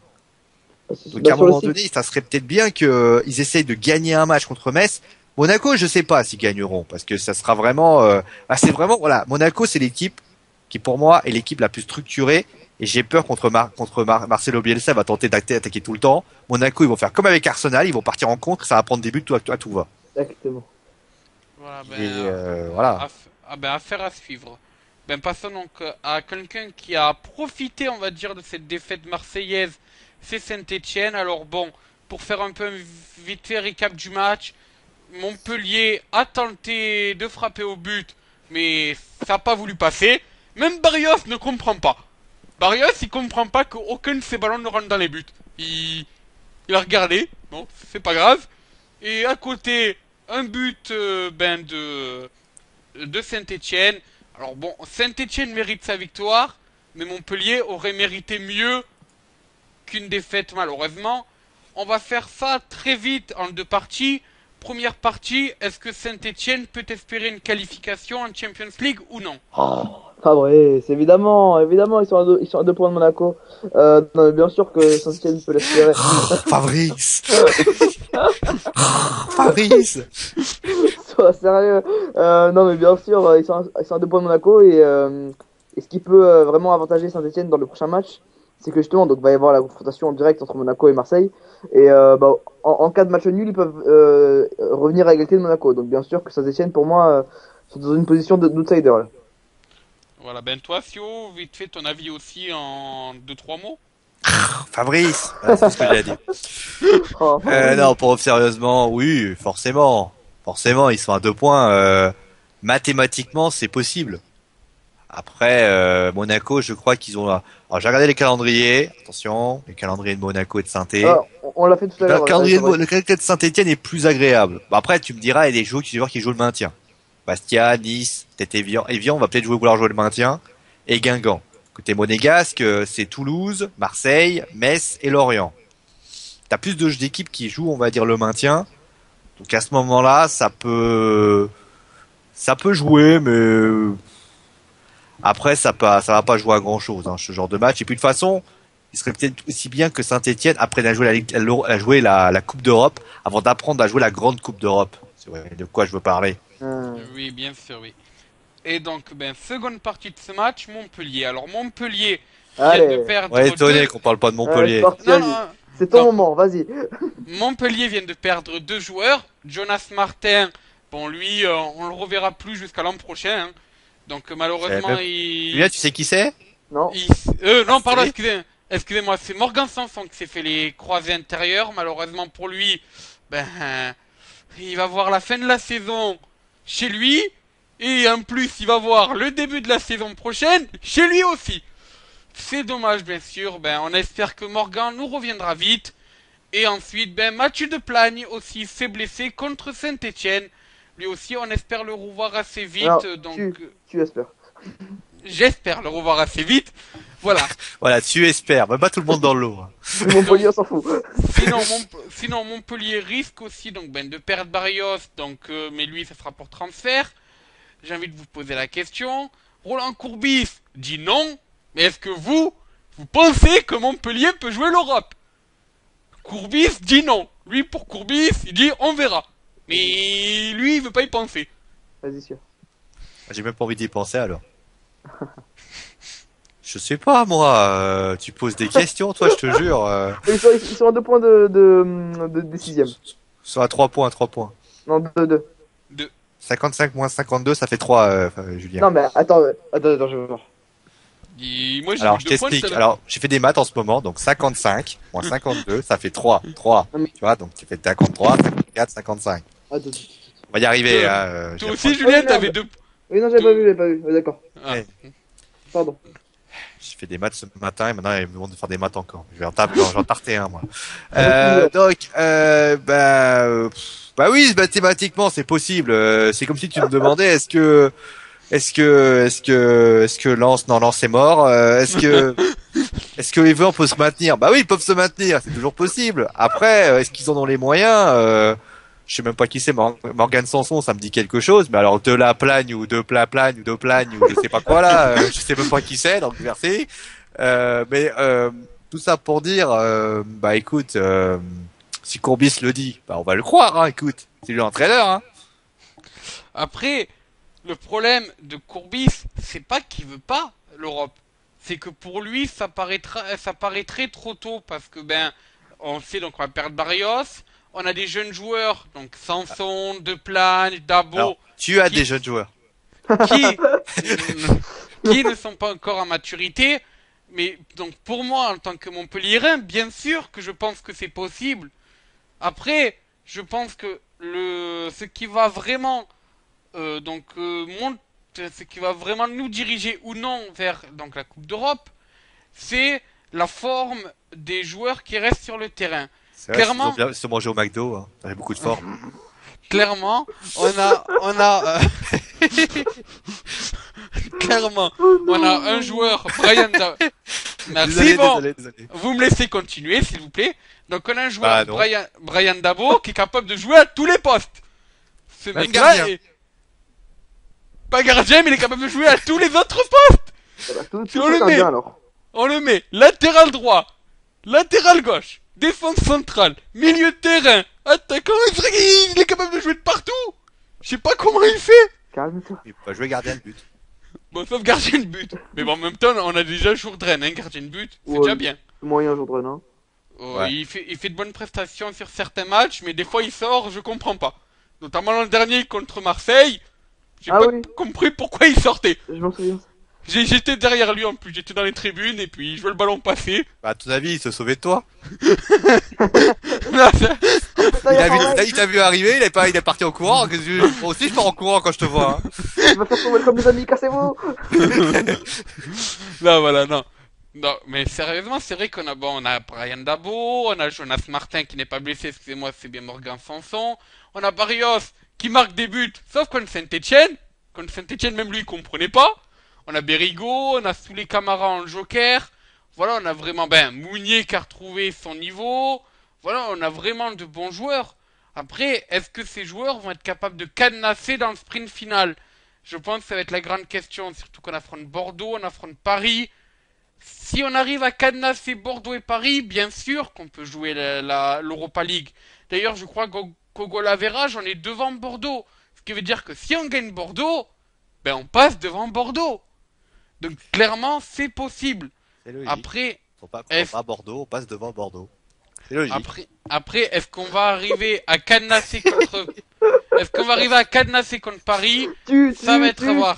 Donc à un moment donné, ça serait peut-être bien qu'ils essayent de gagner un match contre Metz. Monaco, je sais pas s'ils gagneront, parce que ça sera vraiment, c'est vraiment, voilà, Monaco, c'est l'équipe qui pour moi est l'équipe la plus structurée. Et j'ai peur contre Marcelo Bielsa va tenter d'attaquer tout le temps. Monaco, ils vont faire comme avec Arsenal, ils vont partir en contre, ça va prendre des buts, tout va. Exactement. Voilà, voilà. Affaire à suivre. Passons donc à quelqu'un qui a profité, on va dire, de cette défaite marseillaise, c'est Saint-Étienne. Alors bon, pour faire un peu vite fait récap du match, Montpellier a tenté de frapper au but, mais ça n'a pas voulu passer. Même Barrios ne comprend pas. Barrios, il comprend pas qu'aucun de ses ballons ne rentre dans les buts. Il a regardé, bon, c'est pas grave. Et à côté, un but de Saint-Étienne. Alors bon, Saint-Étienne mérite sa victoire, mais Montpellier aurait mérité mieux qu'une défaite malheureusement. On va faire ça très vite en deux parties. Première partie, est-ce que Saint-Étienne peut espérer une qualification en Champions League ou non? Fabrice, évidemment, ils sont à 2 points de Monaco. Non, mais bien sûr que Saint-Étienne peut l'espérer. Fabrice. Fabrice. Sois sérieux. Non, mais bien sûr, ils sont à 2 points de Monaco et ce qui peut vraiment avantager Saint-Étienne dans le prochain match, c'est que justement, donc va y avoir la confrontation en direct entre Monaco et Marseille. Et en cas de match nul, ils peuvent revenir à égalité de Monaco. Donc bien sûr que Saint-Étienne, pour moi, sont dans une position d'outsider là. Voilà, toi, Sio, vite fait ton avis aussi en 2-3 mots. Fabrice, c'est ce que j'ai à dire. Non, pour sérieusement, oui, forcément, ils sont à 2 points. Mathématiquement, c'est possible. Après, Monaco, je crois qu'ils ont. Alors, j'ai regardé les calendriers. Attention, les calendriers de Monaco et de Saint-Étienne. On l'a fait tout à l'heure. Le calendrier de Saint-Étienne est plus agréable. Après, tu me diras, il y a des joueurs qui jouent le maintien. Bastia, Nice, peut-être Evian. Evian, on va peut-être vouloir jouer le maintien. Et Guingamp. Côté monégasque, c'est Toulouse, Marseille, Metz et Lorient. T'as plus d'équipes qui jouent, on va dire, le maintien. Donc à ce moment-là, ça peut jouer, mais après, ça va pas jouer à grand-chose, ce genre de match. Et puis de toute façon, il serait peut-être aussi bien que Saint-Étienne apprenne à jouer la Coupe d'Europe avant d'apprendre à jouer la grande Coupe d'Europe. C'est vrai, de quoi je veux parler. Oui, bien sûr, oui. Et donc, seconde partie de ce match, Montpellier. Alors, Montpellier vient de perdre... Ouais, étonné qu'on parle pas de Montpellier. C'est ton moment, vas-y. Montpellier vient de perdre 2 joueurs. Jonas Martin, bon, lui, on le reverra plus jusqu'à l'an prochain. Hein. Donc, malheureusement, Lui, tu sais qui c'est? Non. Non, pardon, excusez-moi, c'est Morgan Sanson qui s'est fait les croisés intérieurs. Malheureusement pour lui, il va voir la fin de la saison chez lui. Et en plus, il va voir le début de la saison prochaine chez lui aussi. C'est dommage, bien sûr. On espère que Morgan nous reviendra vite. Et ensuite, Mathieu Deplagne aussi s'est blessé contre Saint-Étienne. Lui aussi, on espère le revoir assez vite. Alors, donc, tu espères. J'espère le revoir assez vite. Voilà. Voilà, tu espères. Même pas tout le monde dans l'eau. Montpellier, on s'en fout. Sinon, Montpellier risque aussi de perdre Barrios. Donc, mais lui, ça sera pour transfert. J'ai envie de vous poser la question. Roland Courbis dit non. Mais est-ce que vous pensez que Montpellier peut jouer l'Europe? Courbis dit non. Lui, pour Courbis, il dit on verra. Mais lui, il veut pas y penser. Vas-y, sûr. J'ai même pas envie d'y penser alors. Je sais pas, moi. Tu poses des questions, toi, je te jure. Ils sont à 2 points de 6ème. Ils sont à 3 points, 3 points. Non, 2. 55 moins 52, ça fait 3, Julien. Non, mais attends, je vais voir. Moi, alors, je t'explique. Alors, j'ai fait des maths en ce moment, donc 55 moins 52, ça fait 3. Mais... Tu vois, donc tu fais 53, 54, 55. On va y arriver. Toi aussi, Julien, t'avais 2... Oui, non, j'avais pas vu. D'accord. Ah. Pardon. J'ai fait des maths ce matin et maintenant ils me demandent de faire des maths encore. Je vais j'en tarter un moi. Bah oui, mathématiquement c'est possible. C'est comme si tu me demandais est-ce que Lens, non, Lens est mort. Est-ce que Evian peut se maintenir? Bah oui, ils peuvent se maintenir, c'est toujours possible. Après, est-ce qu'ils en ont les moyens? Je sais même pas qui c'est. Morgan Sanson, ça me dit quelque chose. Mais alors de la plagne ou de plagne ou de plagne ou je sais pas quoi là, je sais même pas qui c'est. Donc merci. Tout ça pour dire, bah écoute, si Courbis le dit, bah on va le croire. Hein, écoute, c'est lui l'entraîneur. Hein. Après, le problème de Courbis, c'est pas qu'il veut pas l'Europe. C'est que pour lui, ça paraîtrait trop tôt parce que on sait donc on va perdre Barrios. On a des jeunes joueurs, donc Sanson, Deplagne, Dabo. Alors, tu as des jeunes joueurs. Qui ne sont pas encore à maturité. Mais donc pour moi, en tant que Montpellierin, bien sûr que je pense que c'est possible. Après, je pense que ce qui va vraiment ce qui va vraiment nous diriger ou non vers donc la Coupe d'Europe, c'est la forme des joueurs qui restent sur le terrain. C'est vrai, clairement, ils ont bien se manger au McDo, hein. Ça fait beaucoup de forme. Clairement, clairement, on a un joueur, Brian Dabo. Merci, désolé. Vous me laissez continuer, s'il vous plaît. Donc on a un joueur, Brian Dabo, qui est capable de jouer à tous les postes. Ce mec-là est pas gardien, mais il est capable de jouer à tous les autres postes. On le met latéral droit, latéral gauche, défense centrale, milieu de terrain, attaquant, il est capable de jouer de partout. Je sais pas comment il fait. Calme-toi. Il peut jouer gardien de but. Bon, sauf gardien de but. Mais bon, en même temps, on a déjà Jourdain, hein, gardien de but, c'est déjà bien. Moyen Jourdain, hein. Ouais. Il fait de bonnes prestations sur certains matchs, mais des fois il sort, je comprends pas. Notamment l'an dernier contre Marseille. J'ai pas compris pourquoi il sortait. Je m'en souviens. J'étais derrière lui en plus, j'étais dans les tribunes et puis je vois le ballon passer. Bah à ton avis, il se sauvait de toi. Non, il t'a vu arriver, il est parti en courant. Moi aussi je pars en courant quand je te vois. Hein. Je vais faire tomber comme des amis, cassez-vous. Non voilà, non. Non, mais sérieusement, c'est vrai qu'on a Brian Dabo, on a Jonas Martin qui n'est pas blessé, excusez-moi, c'est bien Morgan Sanson. On a Barrios qui marque des buts, sauf contre Saint-Etienne. Contre Saint-Etienne, même lui, il comprenait pas. On a Berigo, on a Souley Camara en joker. Voilà, on a vraiment, Mounier qui a retrouvé son niveau. Voilà, on a vraiment de bons joueurs. Après, est-ce que ces joueurs vont être capables de cadenasser dans le sprint final? Je pense que ça va être la grande question, surtout qu'on affronte Bordeaux, on affronte Paris. Si on arrive à cadenasser Bordeaux et Paris, bien sûr qu'on peut jouer l'Europa League. D'ailleurs, je crois qu'au goal average, on est devant Bordeaux. Ce qui veut dire que si on gagne Bordeaux, on passe devant Bordeaux. Donc clairement, c'est possible. C'est logique. Après, à Bordeaux, on passe devant Bordeaux. C'est logique. Après, est-ce qu'on va arriver à cadenasser contre Paris? Ça va être à voir.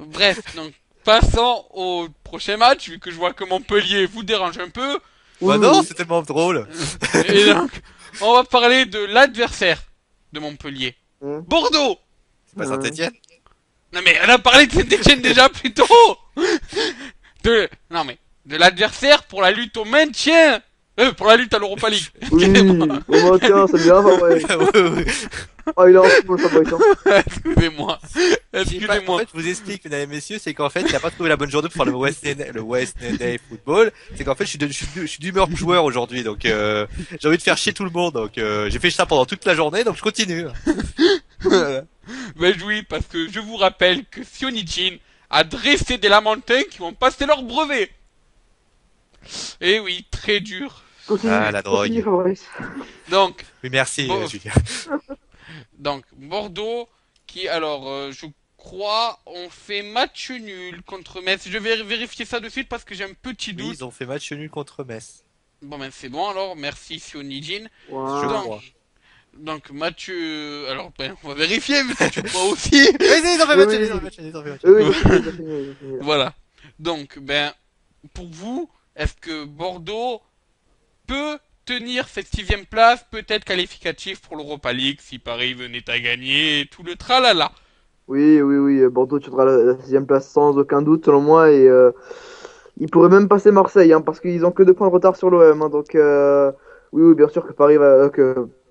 Bref, donc passons au prochain match, vu que je vois que Montpellier vous dérange un peu. Bah non, c'est tellement drôle. Et donc, on va parler de l'adversaire de Montpellier. Bordeaux. C'est pas Saint-Etienne? Non mais on a parlé de Saint-Etienne déjà plus tôt. De l'adversaire pour la lutte au maintien. Pour la lutte à l'Europa League. Oui, au maintien, ça devient avant, ouais. Oh, il est en fou, le fabricant. Excusez-moi. En fait, je vous explique, mesdames et messieurs, c'est qu'en fait, il a pas trouvé la bonne journée pour faire le Wednesday Football. C'est qu'en fait, je suis d'humeur joueur aujourd'hui, donc j'ai envie de faire chier tout le monde, donc j'ai fait ça pendant toute la journée, donc je continue. Voilà. Oui, parce que je vous rappelle que Sionijin a dressé des Lamentins qui vont passer leur brevet. Et oui, très dur. La drogue. Donc. Oui, merci, Julien. Donc, Bordeaux, qui, alors, je crois, ont fait match nul contre Metz. Je vais vérifier ça de suite parce que j'ai un petit doute. Oui, ils ont fait match nul contre Metz. Bon, c'est bon, alors, merci Sionijin. Wow. Donc, Mathieu, alors, on va vérifier, mais tu crois aussi. Ils ont fait match nul. Voilà. Donc, pour vous, est-ce que Bordeaux peut tenir cette 6ème place, peut-être qualificatif pour l'Europa League si Paris venait à gagner et tout le tralala? Oui, Bordeaux tiendra la 6ème place sans aucun doute selon moi et Ils pourraient même passer Marseille, hein, parce qu'ils ont que 2 points de retard sur l'OM. Hein, donc, oui, bien sûr que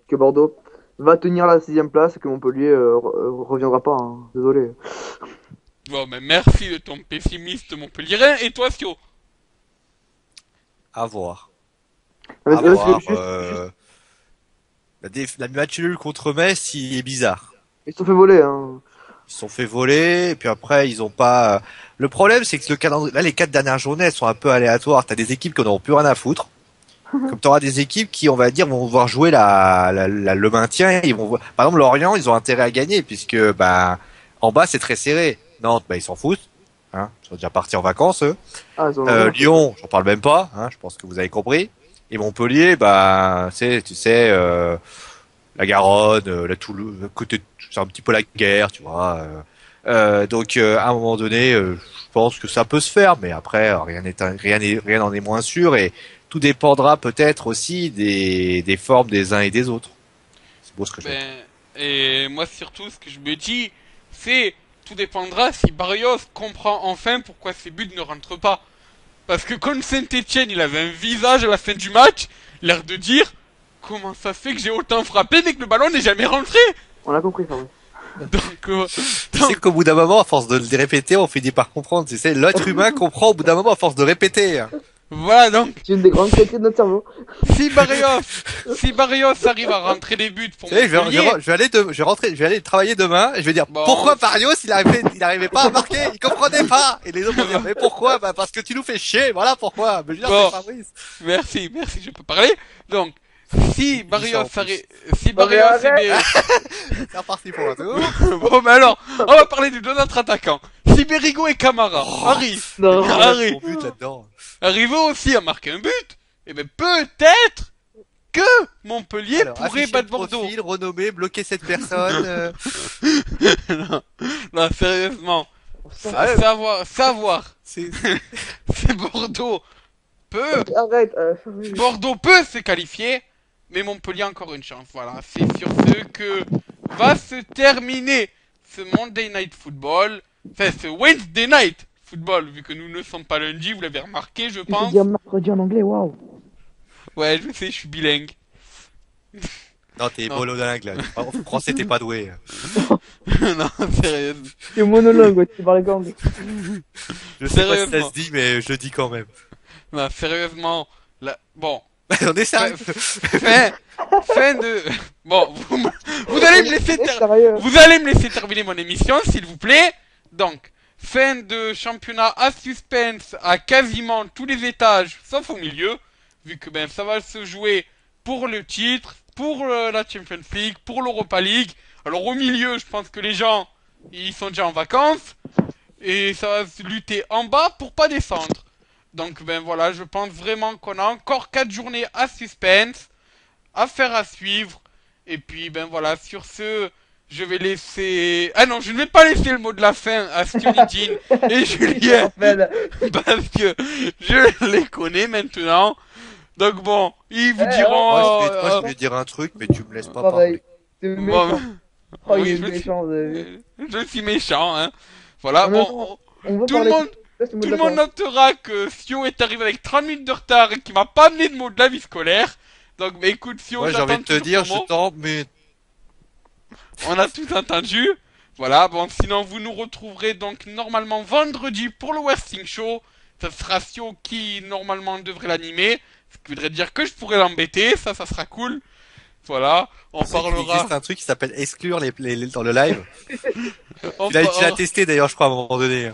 que Bordeaux va tenir la 6ème place et que Montpellier reviendra pas. Hein, désolé. Bon, mais merci de ton pessimiste montpellierin. Et toi, Sio? À voir. Ah, mais À c'est- voir. juste- La match nul contre Metz, il est bizarre. Ils se sont fait voler. Hein. Ils se sont fait voler, et puis après, ils ont pas... Le problème, c'est que le calendrier, là, les 4 dernières journées, elles sont un peu aléatoires. T'as des équipes qui n'auront plus rien à foutre. Comme t'auras des équipes qui, on va dire, vont voir jouer le maintien. Par exemple, Lorient, ils ont intérêt à gagner, puisque, bah, en bas, c'est très serré. Nantes, bah, ils s'en foutent. Hein. Ils sont déjà partis en vacances, eux. Ah, ils ont... Lyon, j'en parle même pas, hein, je pense que vous avez compris. Et Montpellier, bah, tu sais, la Garonne, la Toulouse, côté, c'est un petit peu la guerre, tu vois. Donc, à un moment donné, je pense que ça peut se faire, mais après, rien n'en est moins sûr, et tout dépendra peut-être aussi des formes des uns et des autres. C'est beau ce que je dis. Et moi, surtout, ce que je me dis, c'est tout dépendra si Barrios comprend enfin pourquoi ses buts ne rentrent pas. Parce que contre Saint-Etienne, il avait un visage à la fin du match, l'air de dire comment ça fait que j'ai autant frappé mais que le ballon n'est jamais rentré. On a compris, Fabrice. Tu sais qu'au bout d'un moment, à force de le répéter, on finit par comprendre. Tu sais, l'être humain comprend au bout d'un moment à force de répéter. Voilà, donc C'est une des grandes qualités de notre cerveau. si Barrios arrive à rentrer des buts pour Tu sais, Montpellier, je vais aller travailler demain et je vais dire Bon. pourquoi Barrios il arrivait pas à marquer, il comprenait pas. Et les autres vont dire mais pourquoi? Bah parce que tu nous fais chier, voilà pourquoi. Mais je veux dire, Bon. c'est Fabrice. merci, je peux parler. Donc, si Barrios en plus. arrive, si Barrios arrête. C'est reparti pour un tour. Bon, mais alors, on va parler des deux autres attaquants. Si Berigo et Camara arrivent, Non. Arrête. Mon but là-dedans. arrivent aussi à marquer un but, et ben peut-être que Montpellier Alors, pourrait afficher le battre Bordeaux. profil, renommer, bloquer cette personne. non, non, sérieusement, Ah ouais. savoir, C'est c'est Bordeaux peut, Arrête. Fabrice. Bordeaux peut se qualifier, mais Montpellier a encore une chance. Voilà, c'est sur ce que va se terminer ce Monday Night Football, enfin ce Wednesday Night Football, vu que nous ne sommes pas lundi, vous l'avez remarqué, je Tu peux pense. dire mercredi en anglais, waouh. Ouais, je sais, je suis bilingue. non, t'es Non. monolingue là. En français, t'es pas doué. non, sérieux. Tu es monologue, ouais, tu parles qu'anglais. Je sais pas si ça Sérieusement. se dit, mais je le dis quand même. Non, sérieusement. Là, bon. On est sérieux. Fin de. Bon, vous allez me laisser Sérieux. vous allez me laisser terminer mon émission, s'il vous plaît. Donc, fin de championnat à suspense à quasiment tous les étages, sauf au milieu, vu que ben ça va se jouer pour le titre, pour la Champions League, pour l'Europa League. Alors au milieu, je pense que les gens, ils sont déjà en vacances et ça va se lutter en bas pour pas descendre. Donc ben voilà, je pense vraiment qu'on a encore 4 journées à suspense, affaire à suivre. Et puis ben voilà, sur ce, je vais laisser... Ah non, je ne vais pas laisser le mot de la fin à Stylitin et Julien, parce que je les connais maintenant. Donc bon, ils vous diront... Moi, je vais dire un truc, mais tu me laisses pas Pareil. parler. C'est bon, méchant. Oh, oui, il je est me suis- méchant, vous avez vu. je suis méchant, hein. Voilà, En bon, même temps, On va tout le parler- monde... Laisse mot Tout de le la monde fin. notera que Sio est arrivé avec 30 minutes de retard et qu'il m'a pas amené de mots de la vie scolaire. Donc, mais écoute, Sio, Moi, j'ai envie de te dire, je t'en, mais On a tout entendu. Voilà, bon, sinon vous nous retrouverez donc normalement vendredi pour le Wrestling Show. Ça sera Sio qui normalement devrait l'animer. Ce qui voudrait dire que je pourrais l'embêter, ça sera cool. Voilà, on tu sais qu'il parlera... existe un truc qui s'appelle exclure dans le live. on Tu par- l'as testé d'ailleurs, je crois, à un moment donné.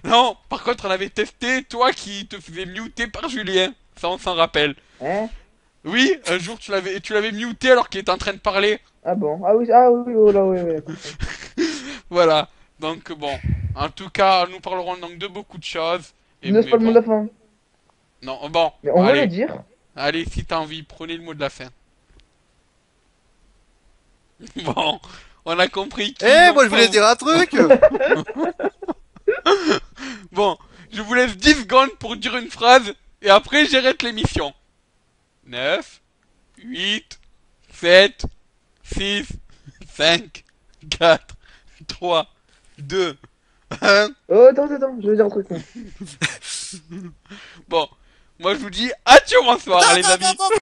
Non, par contre, on avait testé toi qui te faisais muter par Julien. Ça, on s'en rappelle. Hein? Oui, un jour tu l'avais muté alors qu'il était en train de parler. Ah bon? Ah oui, oh là, oui, oui. Voilà. Donc bon, en tout cas, nous parlerons donc de beaucoup de choses. Ne laisse pas le mot de la fin. Non, bon. Mais on va allez, le dire. allez, si t'as envie, prenez le mot de la fin. Bon, on a compris. qui Eh, nous moi, je voulais entend. dire un truc. Bon, je vous laisse 10 secondes pour dire une phrase et après j'arrête l'émission. 9, 8, 7, 6, 5, 4, 3, 2, 1. Oh, attends, je veux dire un truc. moi. Bon, moi je vous dis adieu, bonsoir les amis.